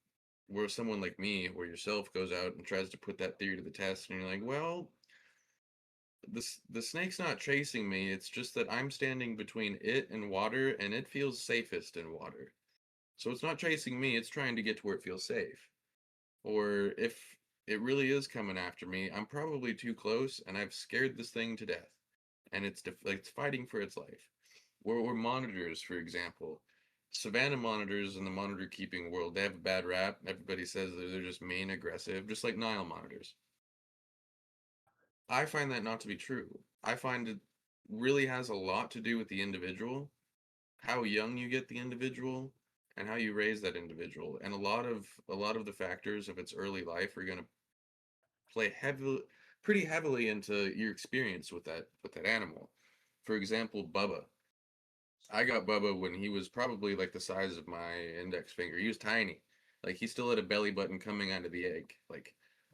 where someone like me or yourself goes out and tries to put that theory to the test, and you're like, "Well, the snake's not chasing me. It's just that I'm standing between it and water, and it feels safest in water. So it's not chasing me. It's trying to get to where it feels safe." Or if it really is coming after me, I'm probably too close and I've scared this thing to death. And it's fighting for its life. Or monitors, for example. Savanna monitors in the monitor keeping world, they have a bad rap. Everybody says that they're just mean, aggressive, just like Nile monitors. I find that not to be true. I find it really has a lot to do with the individual, how young you get the individual, and how you raise that individual. And a lot of the factors of its early life are going to play pretty heavily into your experience with that animal. For example, Bubba. I got Bubba when he was probably like the size of my index finger. He was tiny. Like he still had a belly button coming out of the egg. Like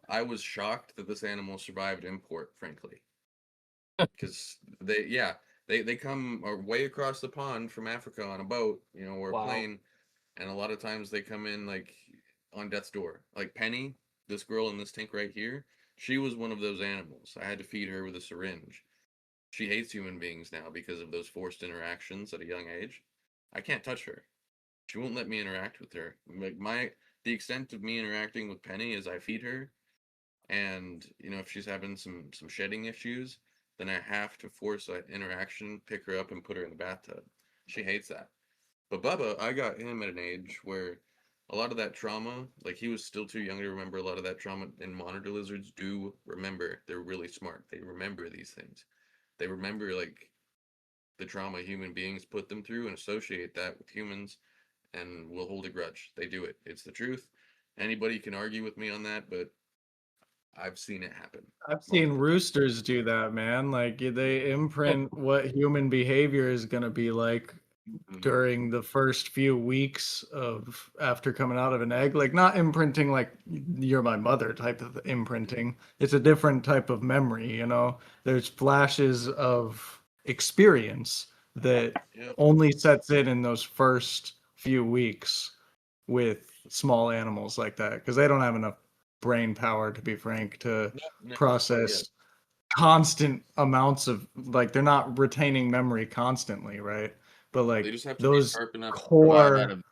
I was shocked that this animal survived import, frankly. Because they come way across the pond from Africa on a boat, or a Wow. plane, and a lot of times they come in like on death's door. Like Penny, this girl in this tank right here, she was one of those animals. I had to feed her with a syringe. She hates human beings now because of those forced interactions at a young age. I can't touch her. She won't let me interact with her. Like the extent of me interacting with Penny is I feed her, and if she's having some shedding issues, then I have to force that interaction, pick her up and put her in the bathtub. She hates that. But Bubba, I got him at an age where a lot of that trauma, like he was still too young to remember a lot of that trauma, and monitor lizards do remember. They're really smart. They remember these things. They remember like the trauma human beings put them through and associate that with humans and will hold a grudge. They do it. It's the truth. Anybody can argue with me on that, but I've seen it happen I've seen multiple times. roosters do that, man. Like they imprint what human behavior is going to be like Mhm. during the first few weeks of after coming out of an egg. Like not imprinting like you're my mother type of imprinting. It's a different type of memory, you know. There's flashes of experience that Yep. only sets in those first few weeks with small animals like that because they don't have enough brain power, to be frank, to No, no, not quite yet. process constant amounts of like they're not retaining memory constantly, right? But They like just have to be those sharp enough to survive out core of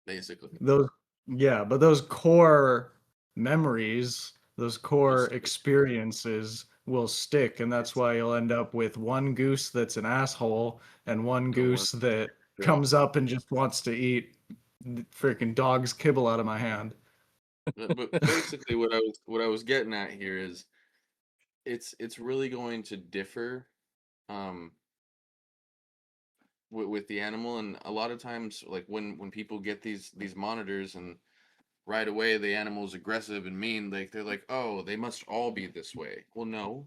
basically. those yeah, but those core memories, those We'll core see. experiences will stick, and that's why you'll end up with one goose that's an asshole and one No one. goose that Yeah. comes up and just wants to eat freaking dog's kibble out of my hand. But basically, what I was getting at here is it's really going to differ um with the animal, and a lot of times like when people get these monitors and right away the animal's aggressive and mean, like they're like, oh, they must all be this way. Well, no,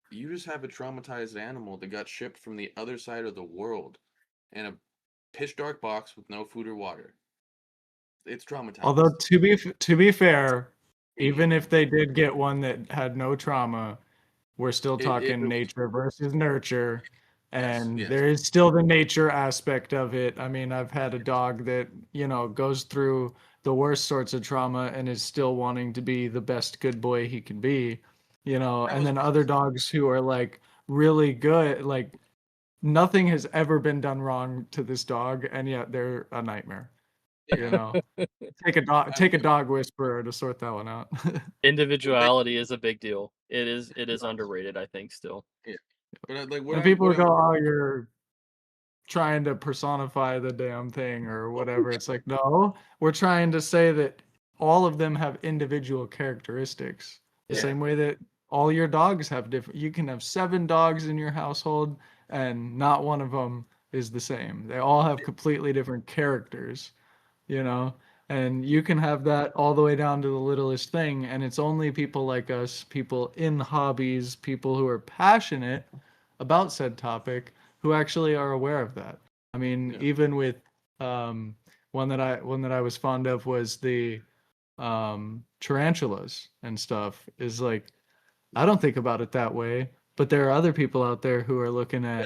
you just have a traumatized animal that got shipped from the other side of the world in a pitch dark box with no food or water. It's Although traumatized. to be fair, Mm, even if they did get one that had no trauma, we're still it talking was, nature versus nurture, yes, and yes. there is still the nature aspect of it. I mean, I've had a dog that, you know, goes through the worst sorts of trauma and is still wanting to be the best good boy he can be, you know, That and was then other dogs who are like really good, like nothing has ever been done wrong to this dog, and yet they're a nightmare, you yeah. know. Take a dog whisperer to sort that one out. But Individuality is a big deal. It is underrated, I think, still. yeah. But like what And I people what go, I'm "Oh, you're trying to personify the damn thing or whatever." It's like, no, we're trying to say that all of them have individual characteristics. The yeah. same way that all your dogs have different. You can have 7 dogs in your household, and not one of them is the same. They all have completely different characters, you know? And you can have that all the way down to the littlest thing. And it's only people like us, people in hobbies, people who are passionate about said topic, who actually are aware of that. I mean, Yeah. even with um, one that I was fond of was the tarantulas and stuff. Is like I don't think about it that way, but there are other people out there who are looking Yeah.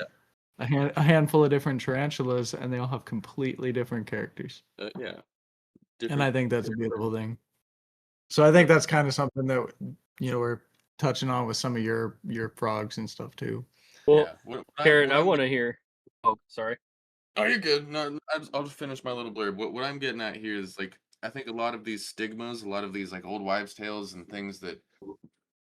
at a handful of different tarantulas, and they all have completely different characters. Yeah. And I Different think that's a beautiful characters. thing. So I think But that's kind of something that we're touching on with some of your frogs and stuff too. Well, yeah. Karen, What I I'm want getting. to hear. Oh, sorry. Oh, you're good. No, I'll just finish my little blurb. What I'm getting at here is like I think a lot of these stigmas, a lot of these like old wives' tales and things that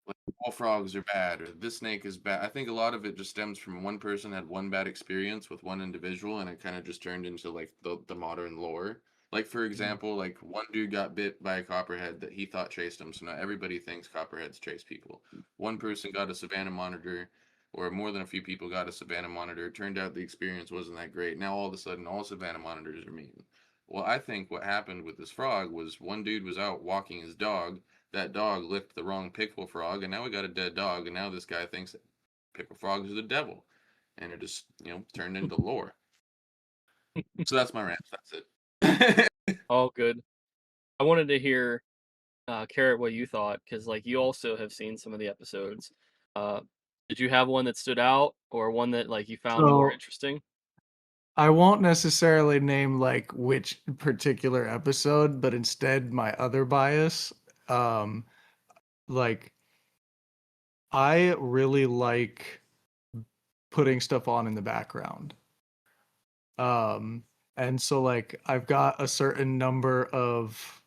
like all frogs are bad or this snake is bad. I think a lot of it just stems from one person had one bad experience with one individual and it kind of just turned into like the modern lore. Like for example, like one dude got bit by a copperhead that he thought chased him, so now everybody thinks copperheads chase people. One person got a savanna monitor, or more than a few people got a savanna monitor. It turned out the experience wasn't that great. Now all of a sudden all savanna monitors are mean. Well, I think what happened with this frog was one dude was out walking his dog, that dog licked the wrong pickle frog, and now we got a dead dog, and now this guy thinks that pickle frogs are the devil, and it just turned into lore. So that's my rant. That's it. All good. I wanted to hear, Carrot, what you thought, because like you also have seen some of the episodes. Uh, did you have one that stood out, or one that like you found more So interesting? I won't necessarily name like which particular episode, but instead my other bias. Um, like I really like putting stuff on in the background. Um, and so like I've got a certain number of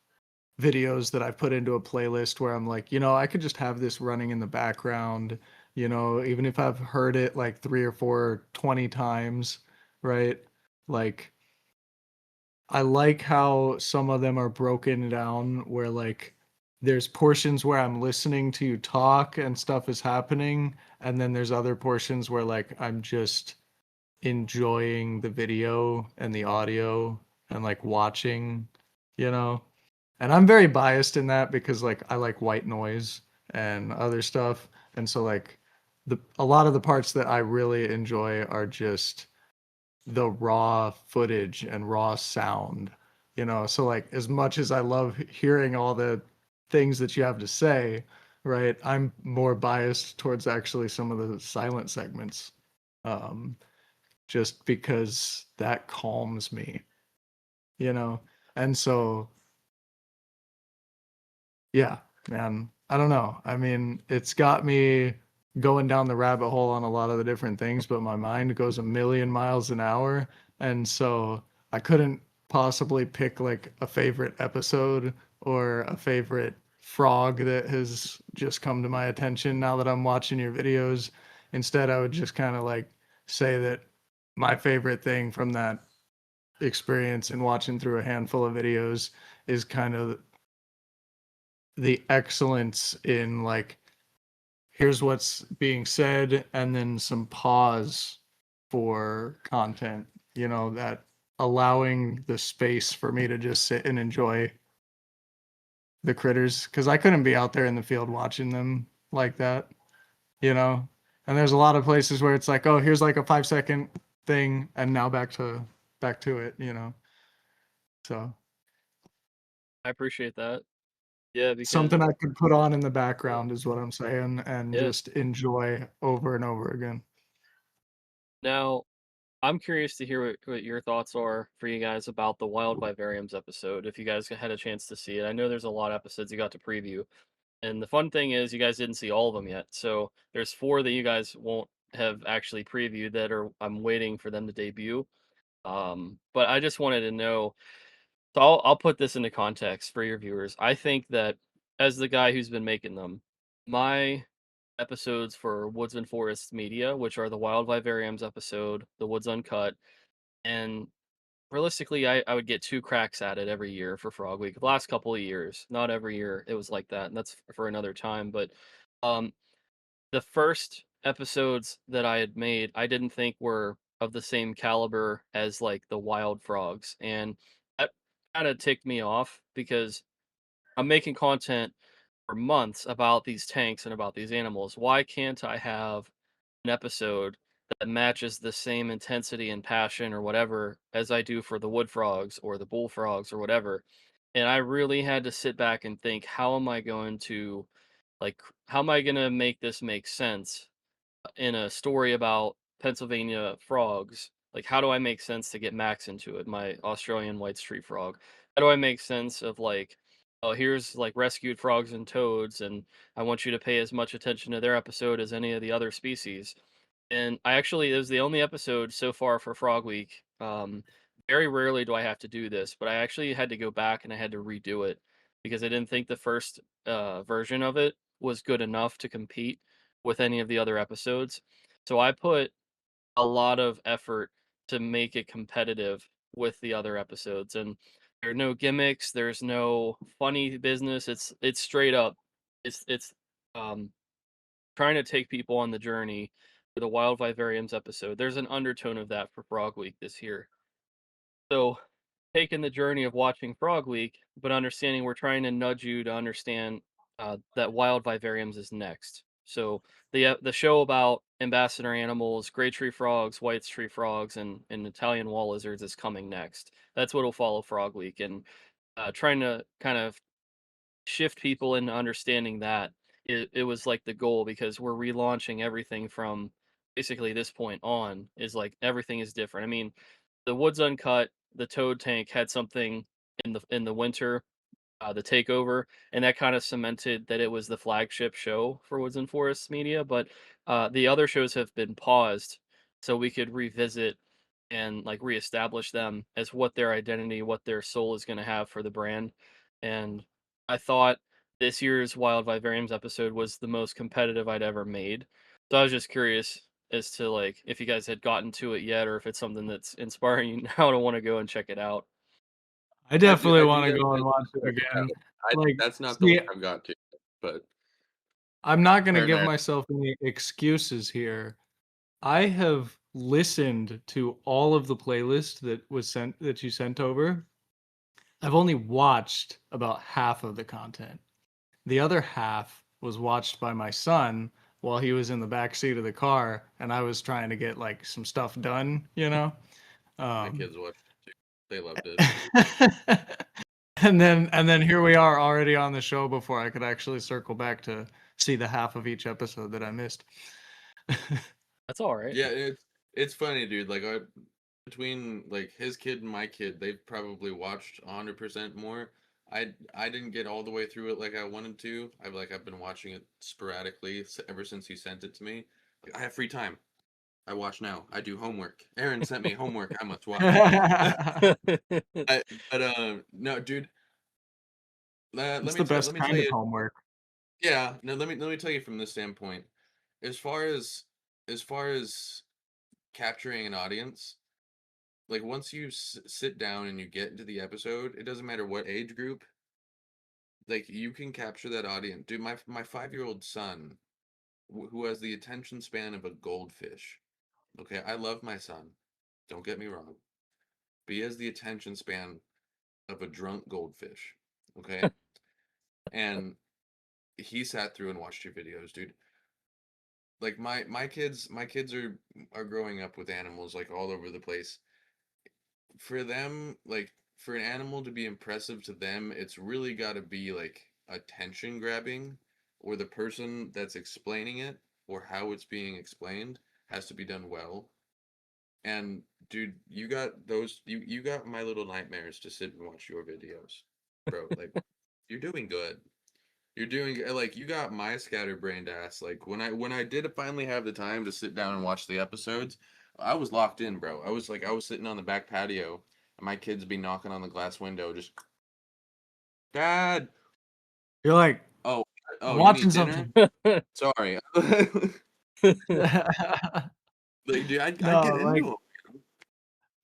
videos that I put into a playlist where I'm like, I could just have this running in the background, even if I've heard it like 3 or 4, 20 times, right? Like I like how some of them are broken down where like there's portions where I'm listening to you talk and stuff is happening, and then there's other portions where like I'm just enjoying the video and the audio and like watching, you know. And I'm very biased in that because like I like white noise and other stuff. And so like a lot of the parts that I really enjoy are just the raw footage and raw sound, so like as much as I love hearing all the things that you have to say, right, I'm more biased towards actually some of the silent segments, um just because that calms me, you know and so yeah, man, I don't know, I mean, it's got me going down the rabbit hole on a lot of the different things, but my mind goes a million miles an hour, and so I couldn't possibly pick like a favorite episode or a favorite frog that has just come to my attention now that I'm watching your videos. Instead, I would just kind of like say that my favorite thing from that experience and watching through a handful of videos is kind of the excellence in like, here's what's being said and then some pause for content, that allowing the space for me to just sit and enjoy the critters, because I couldn't be out there in the field watching them like that, you know and there's a lot of places where it's like, oh, here's like a 5-second thing and now back to it, so I appreciate that. Yeah, because something I could put on in the background is what I'm saying, and yeah. just enjoy over and over again. Now, I'm curious to hear what your thoughts are for you guys about the Wild Vivariums episode. If you guys had a chance to see it, I know there's a lot of episodes you got to preview, and the fun thing is you guys didn't see all of them yet. So there's 4 that you guys won't have actually previewed that are I'm waiting for them to debut. But I just wanted to know. So I'll put this into context for your viewers. I think that as the guy who's been making them, my episodes for Woods and Forests Media, which are the Wild Vivariums episode, the Woods Uncut, and realistically, I would get 2 cracks at it every year for Frog Week. The last couple of years, not every year it was like that, and that's for another time. But um, the first episodes that I had made, I didn't think were of the same caliber as like the wild frogs, and that kind of ticked me off because I'm making content for months about these tanks and about these animals. Why can't I have an episode that matches the same intensity and passion or whatever as I do for the wood frogs or the bullfrogs or whatever? And I really had to sit back and think, how am I going to like how am I going to make this make sense in a story about Pennsylvania frogs? Like, how do I make sense to get Max into it, my Australian white street frog? How do I make sense of like, oh, here's like rescued frogs and toads, and I want you to pay as much attention to their episode as any of the other species? And I actually, it was the only episode so far for Frog Week. Very rarely do I have to do this, but I actually had to go back and I had to redo it because I didn't think the first version of it was good enough to compete with any of the other episodes. So I put a lot of effort to make it competitive with the other episodes, and there are no gimmicks, there's no funny business. It's straight up. It's um trying to take people on the journey for the Wild Vivariums episode. There's an undertone of that for Frog Week this year. So, taking the journey of watching Frog Week, but understanding we're trying to nudge you to understand that Wild Vivariums is next. So the show about ambassador animals, gray tree frogs, white tree frogs, and Italian wall lizards is coming next. That's what'll follow Frog Week, and trying to kind of shift people into understanding that it was like the goal, because we're relaunching everything from basically this point on. Is like everything is different. I mean, the Woods Uncut, the Toad Tank had something in the winter, the takeover, and that kind of cemented that it was the flagship show for Woods and Forests Media. But the other shows have been paused, so we could revisit and like reestablish them as what their identity, what their soul is going to have for the brand. And I thought this year's Wild Vivariums episode was the most competitive I'd ever made. So I was just curious as to like if you guys had gotten to it yet, or if it's something that's inspiring you now to want to go and check it out. I definitely I want do to go and definitely watch it check it again. out. Like, That's not the see, one I've got to, but I'm not going to apparently give myself any excuses here. I have listened to all of the playlist that you sent over. I've only watched about half of the content. The other half was watched by my son while he was in the back seat of the car, and I was trying to get like some stuff done, you know. my Um, kids watched it too. They loved it. and then here we are already on the show before I could actually circle back to see the half of each episode that I missed. That's all right. Yeah, it's funny, dude. Like between like his kid and my kid, they've probably watched 100% more. I didn't get all the way through it like I wanted to. I've been watching it sporadically ever since he sent it to me. Like, I have free time. I watch now. I do homework. Aaron sent me homework. I must watch. No, dude. It's the Let best me tell kind of you. homework. Yeah, no, let me tell you from this standpoint. As far as as far as capturing an audience, like once you sit down and you get into the episode, it doesn't matter what age group, like you can capture that audience. Dude, my 5-year-old son, who has the attention span of a goldfish. Okay, I love my son. Don't get me wrong. But he has the attention span of a drunk goldfish. Okay? And he sat through and watched your videos, dude. Like my kids are growing up with animals like all over the place. For them, like for an animal to be impressive to them, it's really got to be like attention grabbing, or the person that's explaining it or how it's being explained has to be done well. And dude, you got my little nightmares to sit and watch your videos, bro. Like you're doing good. You're doing like you got my scatterbrained ass. Like when I did finally have the time to sit down and watch the episodes, I was locked in, bro. I was sitting on the back patio, and my kids be knocking on the glass window, just Dad. You're like, Oh, I'm you watching need dinner? something. Sorry. Like, dude, I No, get into like them.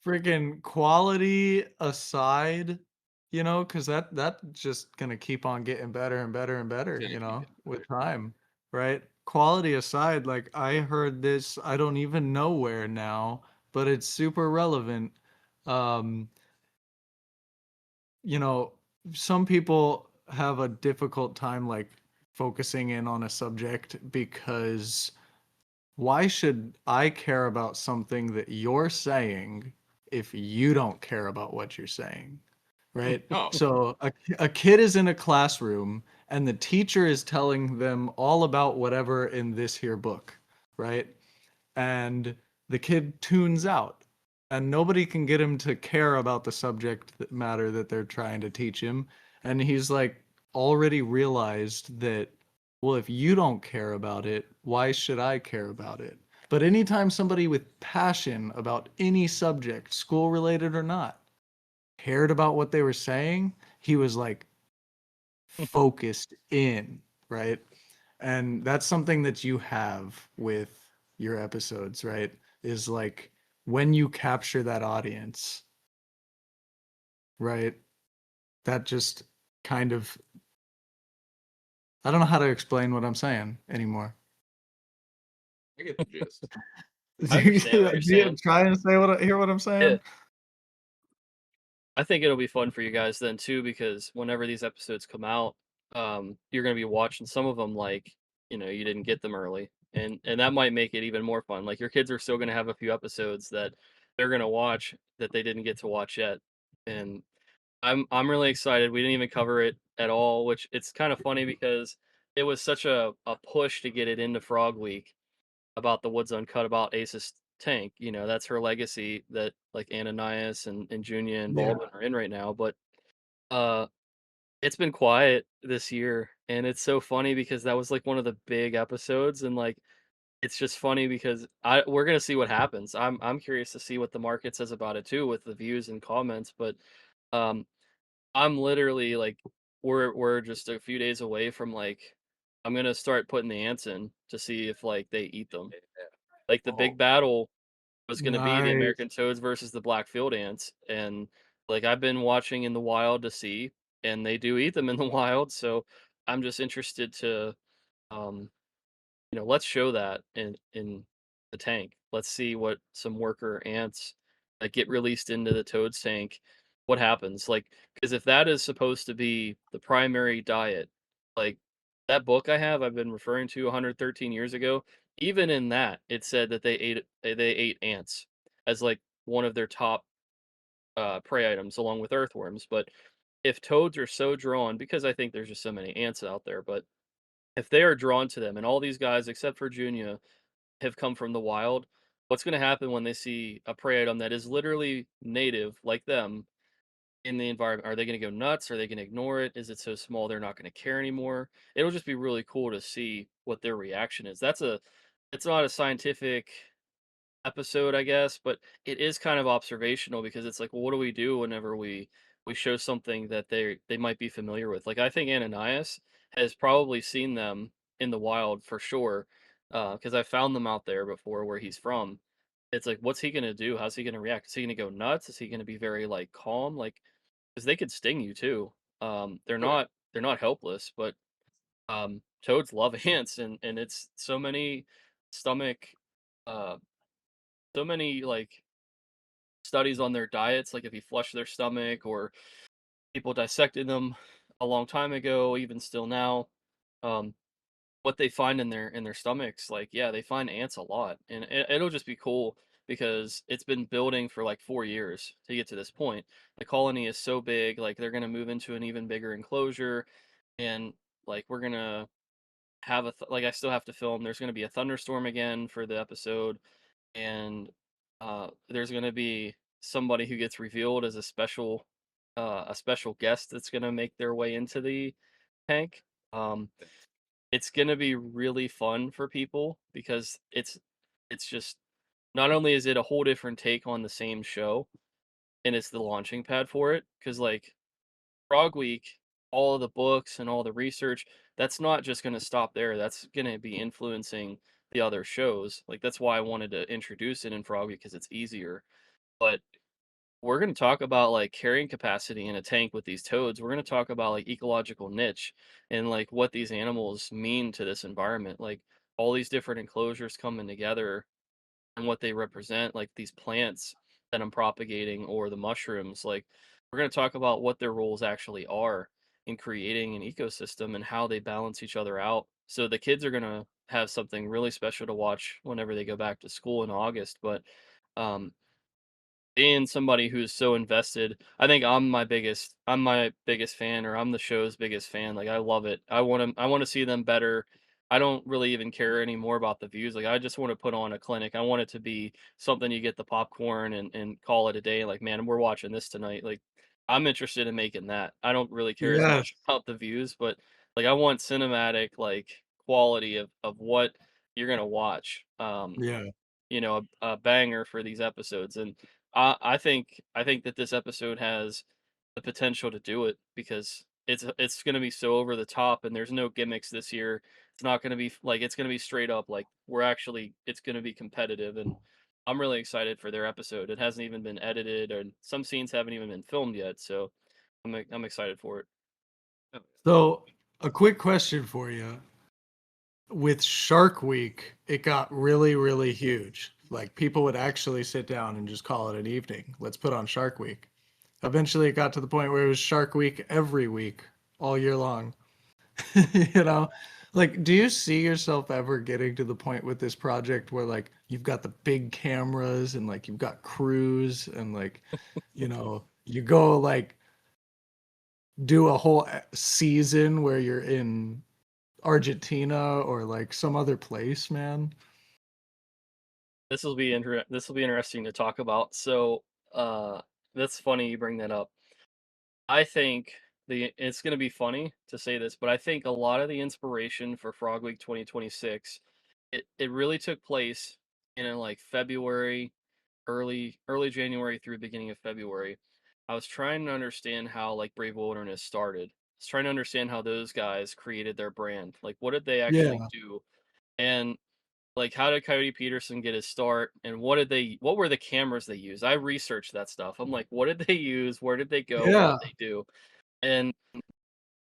freaking quality aside, because that just gonna keep on getting better and better and It's better, gonna keep getting with better. time, right? Quality aside, like I heard this, I don't even know where now, but it's super relevant. Um, you know, some people have a difficult time like focusing in on a subject because why should I care about something that you're saying if you don't care about what you're saying? Right? Oh, So a kid is in a classroom and the teacher is telling them all about whatever in this here book, right? And the kid tunes out and nobody can get him to care about the matter that they're trying to teach him, and he's like already realized that, well, if you don't care about it, why should I care about it? But anytime somebody with passion about any subject, school related or not, cared about what they were saying, he was like focused in, right? And that's something that you have with your episodes, right? Is like when you capture that audience, right? That just kind of, I don't know how to explain what I'm saying anymore. I get the gist. I understand what you're Do you saying. try and say hear what I'm Yeah. saying? I think it'll be fun for you guys then too, because whenever these episodes come out, you're gonna be watching some of them like, you didn't get them early, and that might make it even more fun. Like your kids are still gonna have a few episodes that they're gonna watch that they didn't get to watch yet, and I'm really excited. We didn't even cover it at all, which it's kind of funny because it was such a push to get it into Frog Week about the Woods Uncut about Ace's tank. That's her legacy that like Ananias and Junia and Yeah. Baldwin are in right now. But uh it's been quiet this year, and it's so funny because that was like one of the big episodes, and like it's just funny because we're gonna see what happens. I'm curious to see what the market says about it too with the views and comments. But um I'm literally like we're just a few days away from like I'm gonna start putting the ants in to see if like they eat them. Like the Oh, big battle was gonna be the Nice. American toads versus the black field ants, and like I've been watching in the wild to see, and they do eat them in the wild. So I'm just interested to um let's show that in the tank. Let's see what some worker ants that get released into the toad's tank, what happens. Like, because if that is supposed to be the primary diet, like that book I've been referring to 113 years ago, even in that, it said that they ate ants as like one of their top prey items along with earthworms. But if toads are so drawn, because I think there's just so many ants out there, but if they are drawn to them, and all these guys except for Junia have come from the wild, what's going to happen when they see a prey item that is literally native like them in the environment? Are they going to go nuts? Are they going to ignore it? Is it so small they're not going to care anymore? It'll just be really cool to see what their reaction is. It's not a scientific episode, I guess, but it is kind of observational because it's like, well, what do we do whenever we show something that they might be familiar with? Like I think Ananias has probably seen them in the wild for sure, because I found them out there before where he's from. It's like, what's he gonna do? How's he gonna react? Is he gonna go nuts? Is he gonna be very like calm? Like, because they could sting you too. They're oh yeah. not helpless, but toads love ants, and it's stomach, uh, so many like studies on their diets, like if you flush their stomach or people dissected them a long time ago, even still now, um, what they find in their stomachs, like yeah, they find ants a lot, and it'll just be cool because it's been building for like 4 years to get to this point. The colony is so big, like they're gonna move into an even bigger enclosure, and like we're gonna have like I still have to film. There's gonna be a thunderstorm again for the episode, and there's going to be somebody who gets revealed as a special guest that's going to make their way into the tank. Um, it's going to be really fun for people because it's just not only is it a whole different take on the same show, and it's the launching pad for it, because like Frog Week, all of the books and all the research, that's not just going to stop there. That's going to be influencing the other shows. Like that's why I wanted to introduce it in Frog Week because it's easier. But we're going to talk about like carrying capacity in a tank with these toads. We're going to talk about like ecological niche and like what these animals mean to this environment. Like all these different enclosures coming together and what they represent, like these plants that I'm propagating or the mushrooms. Like we're going to talk about what their roles actually are in creating an ecosystem and how they balance each other out. So the kids are going to have something really special to watch whenever they go back to school in August. But um, being somebody who's so invested, I think I'm my biggest fan, or I'm the show's biggest fan. Like I love it. I want to see them better. I don't really even care anymore about the views. Like I just want to put on a clinic. I want it to be something you get the popcorn and call it a day. Like, man, we're watching this tonight. Like I'm interested in making that. I don't really care as Yes. much about the views, but like I want cinematic like quality of what you're gonna watch. Yeah. A banger for these episodes. And I think that this episode has the potential to do it because it's going to be so over the top, and there's no gimmicks this year. It's not going to be like it's going to be straight up like it's going to be competitive, and I'm really excited for their episode. It hasn't even been edited, and some scenes haven't even been filmed yet, so I'm excited for it. So, a quick question for you. With Shark Week, it got really, really huge. Like people would actually sit down and just call it an evening. Let's put on Shark Week. Eventually, it got to the point where it was Shark Week every week, all year long. You know, like, do you see yourself ever getting to the point with this project where like you've got the big cameras and like you've got crews and like, you go like do a whole season where you're in Argentina or like some other place, man? This will be interesting to talk about. So, that's funny you bring that up. I think it's going to be funny to say this, but I think a lot of the inspiration for Frog Week 2026, it really took place in like February, early January through beginning of February. I was trying to understand how like Brave Wilderness started. I was trying to understand how those guys created their brand. Like what did they actually Yeah, do? And like how did Coyote Peterson get his start and what were the cameras they used? I researched that stuff. I'm like, what did they use? Where did they go? What yeah, did they do? And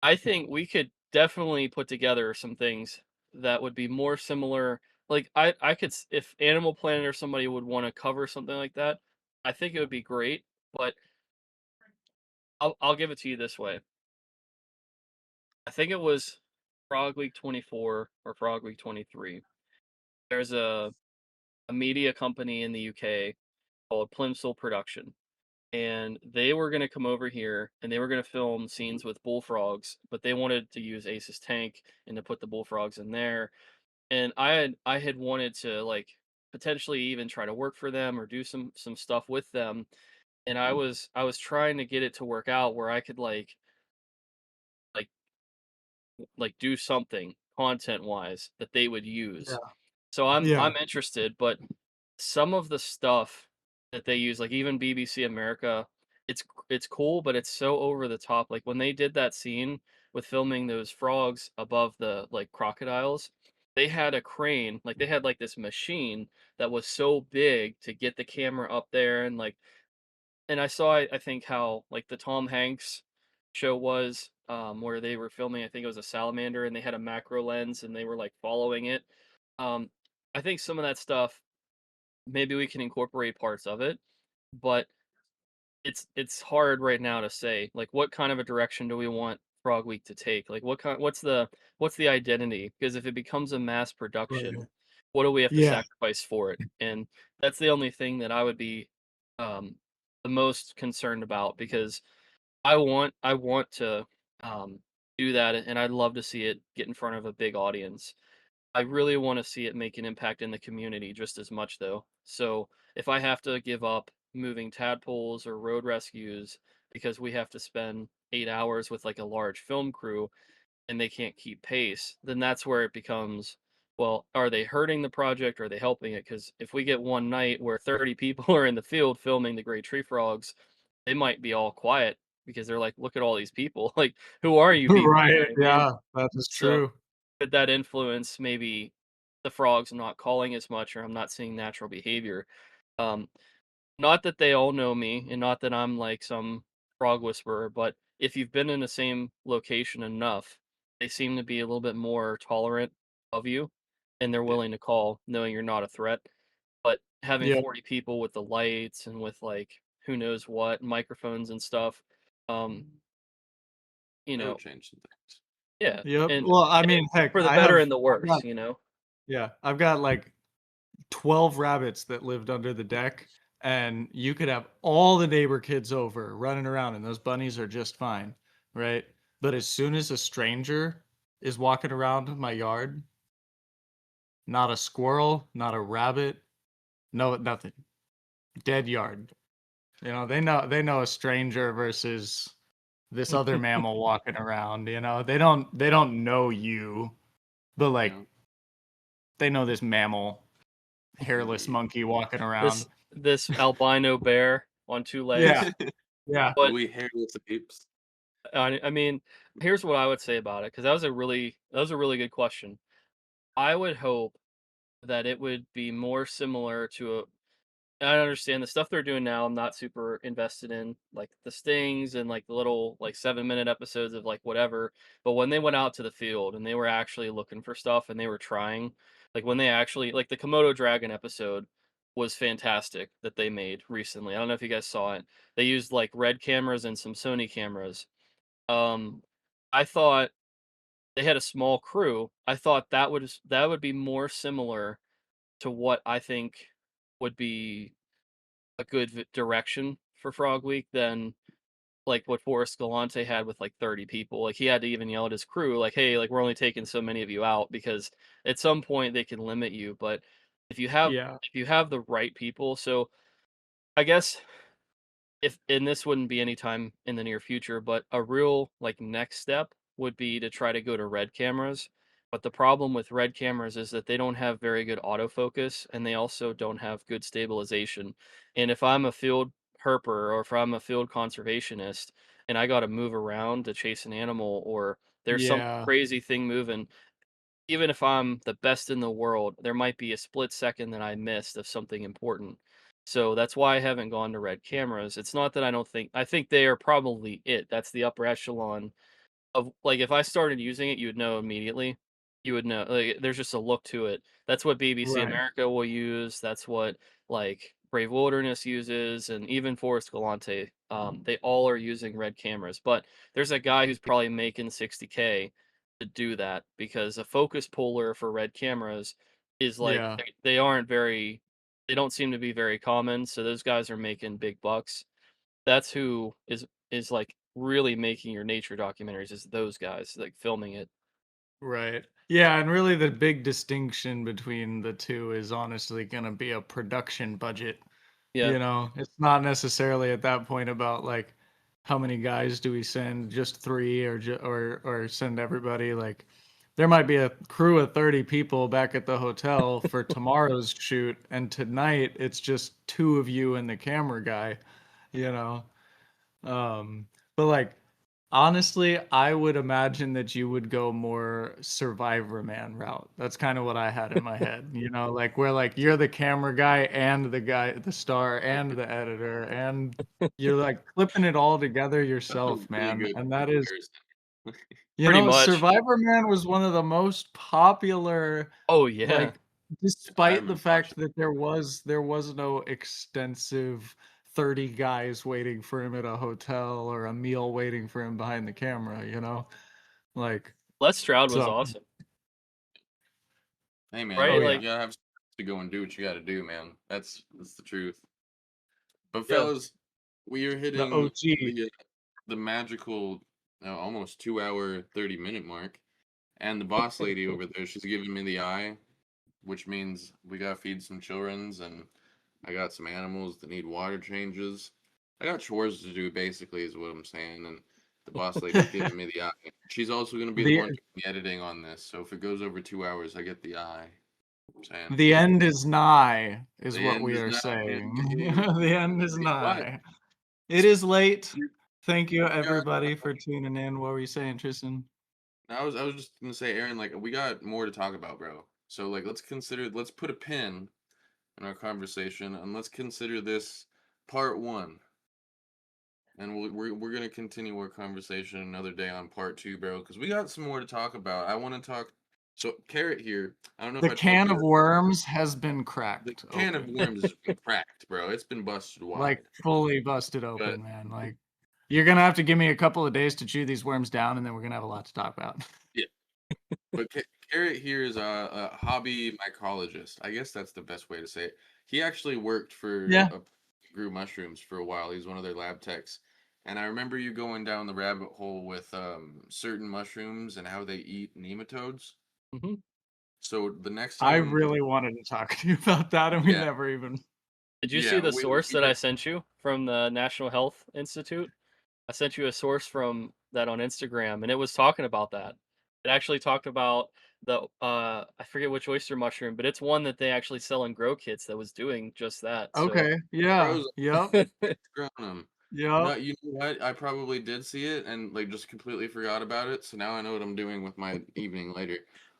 I think we could definitely put together some things that would be more similar. Like I could if Animal Planet or somebody would want to cover something like that, I think it would be great. But I'll give it to you this way. I think it was Frog Week 24 or Frog Week 23. There's a media company in the UK called Plimsoll Production, and they were going to come over here and they were going to film scenes with bullfrogs, but they wanted to use Ace's tank and to put the bullfrogs in there. And I had wanted to like potentially even try to work for them or do some stuff with them. And I was trying to get it to work out where I could like do something content wise that they would yeah, use. So I'm yeah, interested, but some of the stuff that they use, like even BBC America, it's cool, but it's so over the top. Like when they did that scene with filming those frogs above the like crocodiles, they had a crane, like they had like this machine that was so big to get the camera up there and like and I saw I think how like the Tom Hanks show was where they were filming I think it was a salamander and they had a macro lens and they were like following it. Um I think some of that stuff maybe we can incorporate parts of it, but it's hard right now to say like what kind of a direction do we want Frog Week to take? Like what's the identity? Because if it becomes a mass right. production, what do we have to Yeah, sacrifice for it? And that's the only thing that I would be um the most concerned about because I want to um do that and I'd love to see it get in front of a big audience. I really want to see it make an impact in the community just as much though. So if I have to give up moving tadpoles or road rescues because we have to spend 8 hours with like a large film crew and they can't keep pace, then that's where it becomes, well, are they hurting the project or are they helping it? Because if we get one night where 30 people are in the field filming the great tree frogs, they might be all quiet because they're like, look at all these people. Like, who are you people? You know right. what I mean? Yeah, that is So true. could that influence maybe the frogs not calling as much or I'm not seeing natural behavior? Um, not that they all know me and not that I'm like some frog whisperer, but if you've been in the same location enough, they seem to be a little bit more tolerant of you and they're Yeah. willing to call knowing you're not a threat. But having Yep, 40 people with the lights and with like who knows what microphones and stuff, um, you That would know, change some things. yeah, yep. and Well, I and mean, it, heck, for the better and the worse, you know. I've got like 12 rabbits that lived under the deck, and you could have all the neighbor kids over running around, and those bunnies are just fine, right? But as soon as a stranger is walking around my yard, not a squirrel, not a rabbit, no nothing. Dead yard. They know a stranger versus this other mammal walking around, they don't know you, but like Yeah. they know this mammal, hairless Yeah. monkey walking around. This albino bear on 2 Yeah, legs. yeah. But We hairless apes. I mean, here's what I would say about it because that was a really good question. I would hope that it would be more similar to a I understand the stuff they're doing now, I'm not super invested in, like the stings and like the little like 7-minute episodes of like whatever. But when they went out to the field and they were actually looking for stuff and they were trying, like when they actually like the Komodo dragon episode was fantastic that they made recently. I don't know if you guys saw it. They used like red cameras and some Sony cameras. Um I thought they had a small crew. I thought that would be more similar to what I think would be a good direction for Frog Week than like what Forrest Galante had with like 30 people. Like he had to even yell at his crew, like, "Hey, like we're only taking so many of you out because at some point they can limit you." But if you have Yeah. if you have the right people, so I guess if and this wouldn't be any time in the near future, but a real like next step would be to try to go to red cameras. But the problem with red cameras is that they don't have very good autofocus and they also don't have good stabilization. And if I'm a field herper or if I'm a field conservationist and I got to move around to chase an animal or there's some Yeah. crazy thing moving, even if I'm the best in the world, there might be a split second that I missed of something important. So that's why I haven't gone to red cameras. It's not that I think they are probably it. That's the upper echelon of like if I started using it, you would know immediately. You would know like there's just a look to it. That's what BBC Right. America will use. That's what like Brave Wilderness uses, and even Forest Galante. They all are using red cameras. But there's a guy who's probably making 60K to do that because a focus puller for red cameras is like Yeah. they aren't very they don't seem to be very common. So those guys are making big bucks. That's who is like really making your nature documentaries is those guys like filming it. Right. Yeah, and really the big distinction between the two is honestly going to be a production budget. Yeah. It's not necessarily at that point about like how many guys do we send, just 3 or send everybody like there might be a crew of 30 people back at the hotel for tomorrow's shoot and tonight it's just 2 of you and the camera guy, you know. Um but like honestly, I would imagine that you would go more Survivor Man route. That's kind of what I had in my head, like where like you're the camera guy and the guy, the star and the editor, and you're like clipping it all together That's a yourself, really man. good And that is, comparison. Pretty much. Survivor Man was one of the most popular, Oh yeah. like, I despite the remember watching. fact that there was no extensive 30 guys waiting for him at a hotel or a meal waiting for him behind the camera. Like, Les Stroud was so, awesome. Hey man, Right? oh you yeah, Like gotta have to go and do what you gotta do, man. That's the truth. But yeah. fellas, we are the hitting OG. the magical almost 2 hour 30 minute mark, and the boss lady over there, she's giving me the eye, which means we gotta feed some childrens, and I got some animals that need water changes. I got chores to do, basically, is what I'm saying, and the boss lady's giving me the eye. She's also gonna be the the one doing the editing on this, so if it goes over 2 hours, I get the eye. I'm saying the end is nigh, is the what end we is are nigh, saying. Gabe. The end is But nigh. It is late. Thank you, we got everybody, for tuning in. What were you saying, Tristan? I was just gonna say, Aaron, like we got more to talk about, bro. So like let's put a pin in our conversation and let's consider this part one. And we're gonna continue our conversation another day on part two, bro, because we got some more to talk about. I want to talk. So Carrot here. I don't know if The I told can you of worms has been the cracked can of open. worms has been cracked, bro. It's been busted Like wide. fully busted But open, man. Like you're gonna have to give me a couple of days to chew these worms down, and then we're gonna have a lot to talk about. yeah, but Carrot here is a hobby mycologist. I guess that's the best way to say it. He actually worked for Yeah. a grew mushrooms for a while. He's one of their lab techs. And I remember you going down the rabbit hole with certain mushrooms and how they eat nematodes. Hmm. So the next I time, really wanted to talk to you about that, and we yeah, never even. Did you see yeah, the source we that I sent you from the National Health Institute? I sent you a source from that on Instagram, and it was talking about that. It actually talked about the I forget which oyster mushroom, but it's one that they actually sell in grow kits that was doing just that. So Okay. Yeah. froze Yep. grown them. No, Yep. you know what? I probably did see it and like just completely forgot about it. So now I know what I'm doing with my evening later.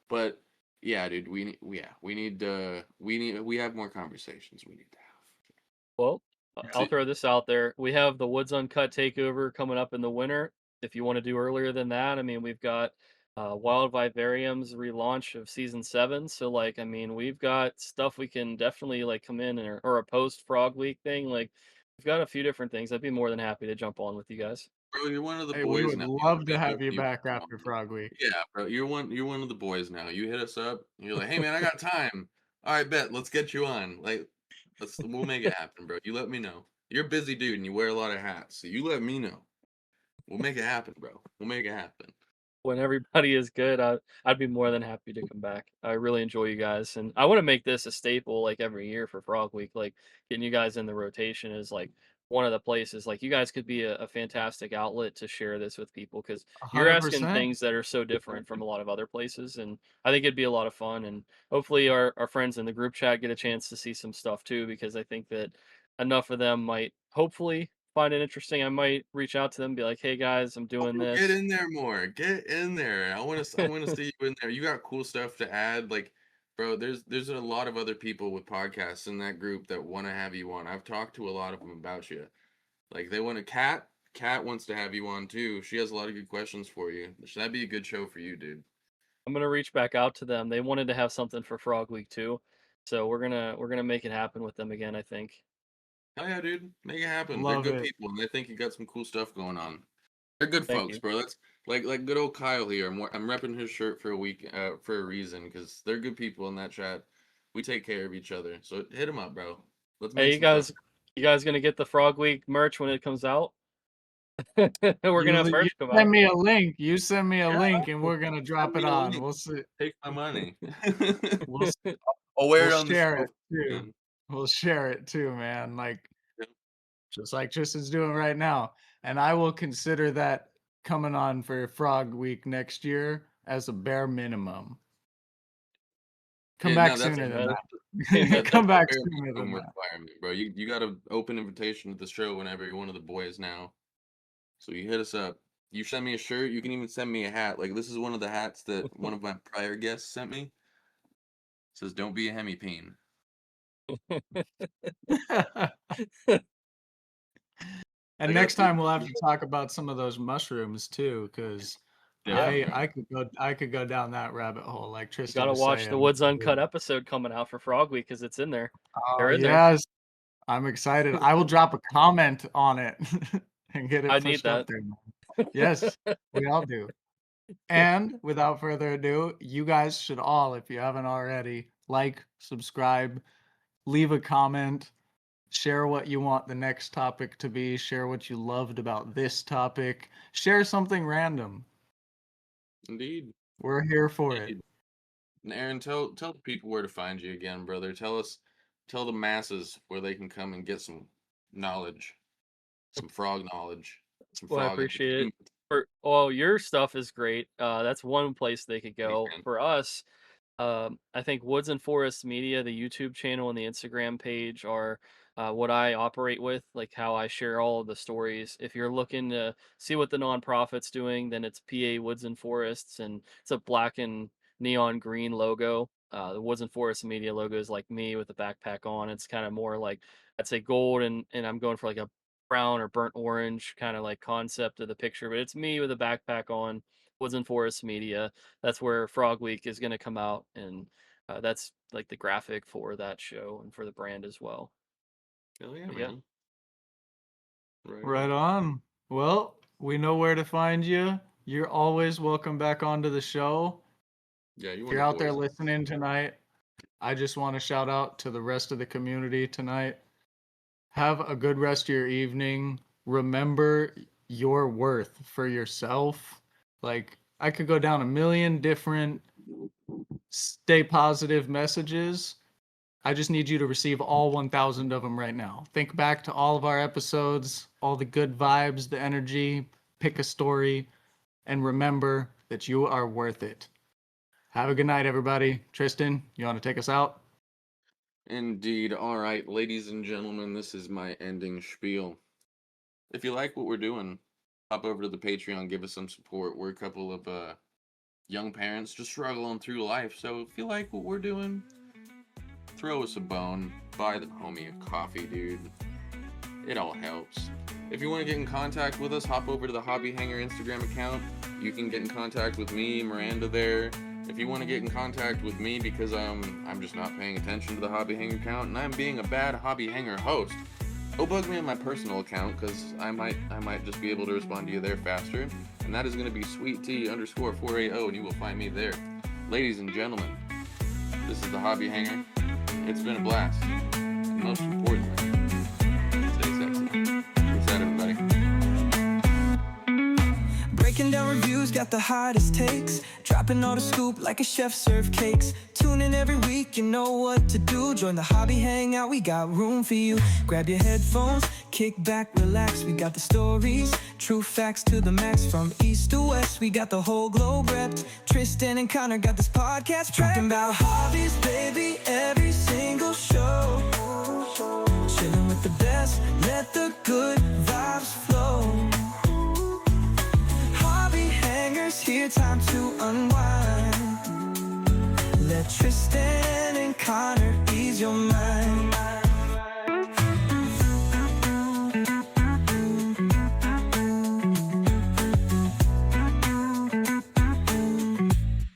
But Yeah, dude. We have more conversations we need to have. Well, That's I'll it. throw this out there. We have the Woods Uncut takeover coming up in the winter. If you want to do earlier than that, I mean, we've got Wild Vivarium's relaunch of season 7. So, like, I mean, we've got stuff we can definitely like come in or a post Frog Week thing. Like, we've got a few different things. I'd be more than happy to jump on with you guys. Bro, you're one of the Hey, we boys would now. love You to hit have up, you you back come on. after Frog Week. Yeah, bro. You're one of the boys now. You hit us up. You're like, hey man, I got time. All right, bet. Let's get you on. Like, we'll make it happen, bro. You let me know. You're a busy dude and you wear a lot of hats, so you let me know. We'll make it happen, bro. We'll make it happen. When everybody is good, I'd be more than happy to come back. I really enjoy you guys, and I want to make this a staple like every year for Frog Week. Like getting you guys in the rotation is like one of the places. Like you guys could be a fantastic outlet to share this with people because you're asking 100%. things that are so different from a lot of other places, and I think it'd be a lot of fun. And hopefully, our friends in the group chat get a chance to see some stuff too, because I think that enough of them might hopefully find it interesting. I might reach out to them, be like, "Hey guys, I'm Oh, doing bro, get this." in there more. Get in there. I want to see you in there. You got cool stuff to add. Like, bro, there's a lot of other people with podcasts in that group that want to have you on. I've talked to a lot of them about you. Like, they want to Cat wants to have you on too. She has a lot of good questions for you. That'd be a good show for you, dude. I'm gonna reach back out to them. They wanted to have something for Frog Week too, so we're gonna make it happen with them again. I think. Oh yeah, dude. Make it happen. They're Love good it. people and they think you got some cool stuff going on. They're good Thank folks, you. bro. That's like good old Kyle here. I'm repping his shirt for a week for a reason because they're good people in that chat. We take care of each other. So hit them up, bro. Let's Hey, make some stuff. you guys gonna get the Frog Week merch when it comes out? We're gonna have You merch come send out. me a link. You send me a Yeah, link, and we're gonna send drop me it a on. link. We'll see. Take my money. We'll I'll wear we'll it on the share show. it too. We'll share it too, man. Like just like Tristan's doing right now. And I will consider that coming on for Frog Week next year as a bare minimum. Come Yeah, back no, sooner than Amen. that. Amen. Come that's a back bare sooner than minimum that. requirement, bro. You got an open invitation to the show whenever you're one of the boys now. So you hit us up. You send me a shirt. You can even send me a hat. Like this is one of the hats that one of my prior guests sent me. It says "Don't be a hemipene." And I got next time two. we'll have to talk about some of those mushrooms too, because Yeah, I could go down that rabbit hole like you Tristan gotta was watch the saying. Woods Uncut episode coming out for Frog Week because it's in there. Oh They're in there. yes, I'm excited. I will drop a comment on it and get it I need pushed up that. there. Yes, we all do. And without further ado, you guys should all, if you haven't already, like, subscribe, leave a comment, share what you want the next topic to be, share what you loved about this topic, share something random. Indeed. We're here for it. Indeed. And Aaron, tell the people where to find you again, brother. Tell the masses where they can come and get some knowledge, some frog knowledge, some Well, I frog appreciate it. entertainment. Your stuff is great. That's one place they could go. Man. For us, I think Woods and Forests Media, the YouTube channel and the Instagram page are what I operate with, like how I share all of the stories. If you're looking to see what the nonprofit's doing, then it's PA Woods and Forests, and it's a black and neon green logo. The Woods and Forests Media logo is like me with a backpack on. It's kind of more like I'd say gold, and I'm going for like a brown or burnt orange kind of like concept of the picture, but it's me with a backpack on. Woods and Forests Media, that's where Frog Week is going to come out, and that's like the graphic for that show and for the brand as well. Hell yeah, But yeah, man. Right Right on. on. Well, we know where to find you. You're always welcome back onto the show. Yeah, you If one you're of the out there boys. listening tonight, I just want to shout out to the rest of the community tonight. Have a good rest of your evening. Remember your worth for yourself. Like, I could go down a million different stay positive messages. I just need you to receive all 1,000 of them right now. Think back to all of our episodes, all the good vibes, the energy, pick a story, and remember that you are worth it. Have a good night, everybody. Tristan, you want to take us out? Indeed. All right, ladies and gentlemen, this is my ending spiel. If you like what we're doing, hop over to the Patreon, give us some support. We're a couple of young parents just struggling through life. So if you like what we're doing, throw us a bone, buy the homie a coffee, dude. It all helps. If you want to get in contact with us, hop over to the Hobby Hangar Instagram account. You can get in contact with me, Miranda, there. If you want to get in contact with me because I'm just not paying attention to the Hobby Hangar account and I'm being a bad Hobby Hangar host, go bug me on my personal account because I might just be able to respond to you there faster. And that is going to be sweet_T_480 and you will find me there. Ladies and gentlemen, this is the Hobby Hangar. It's been a blast. And most importantly, stay sexy. Peace out, everybody. Breaking down reviews, got the hottest takes. Dropping all the scoop like a chef serve cakes. Tune in every week, you know what to do. Join the Hobby Hangout, we got room for you. Grab your headphones, kick back, relax. We got the stories, true facts to the max. From east to west, we got the whole globe repped. Tristan and Connor got this podcast talking about hobbies, baby, every single show. Chilling with the best, let the good vibes flow. Here, time to unwind. Let Tristan and Connor ease your mind.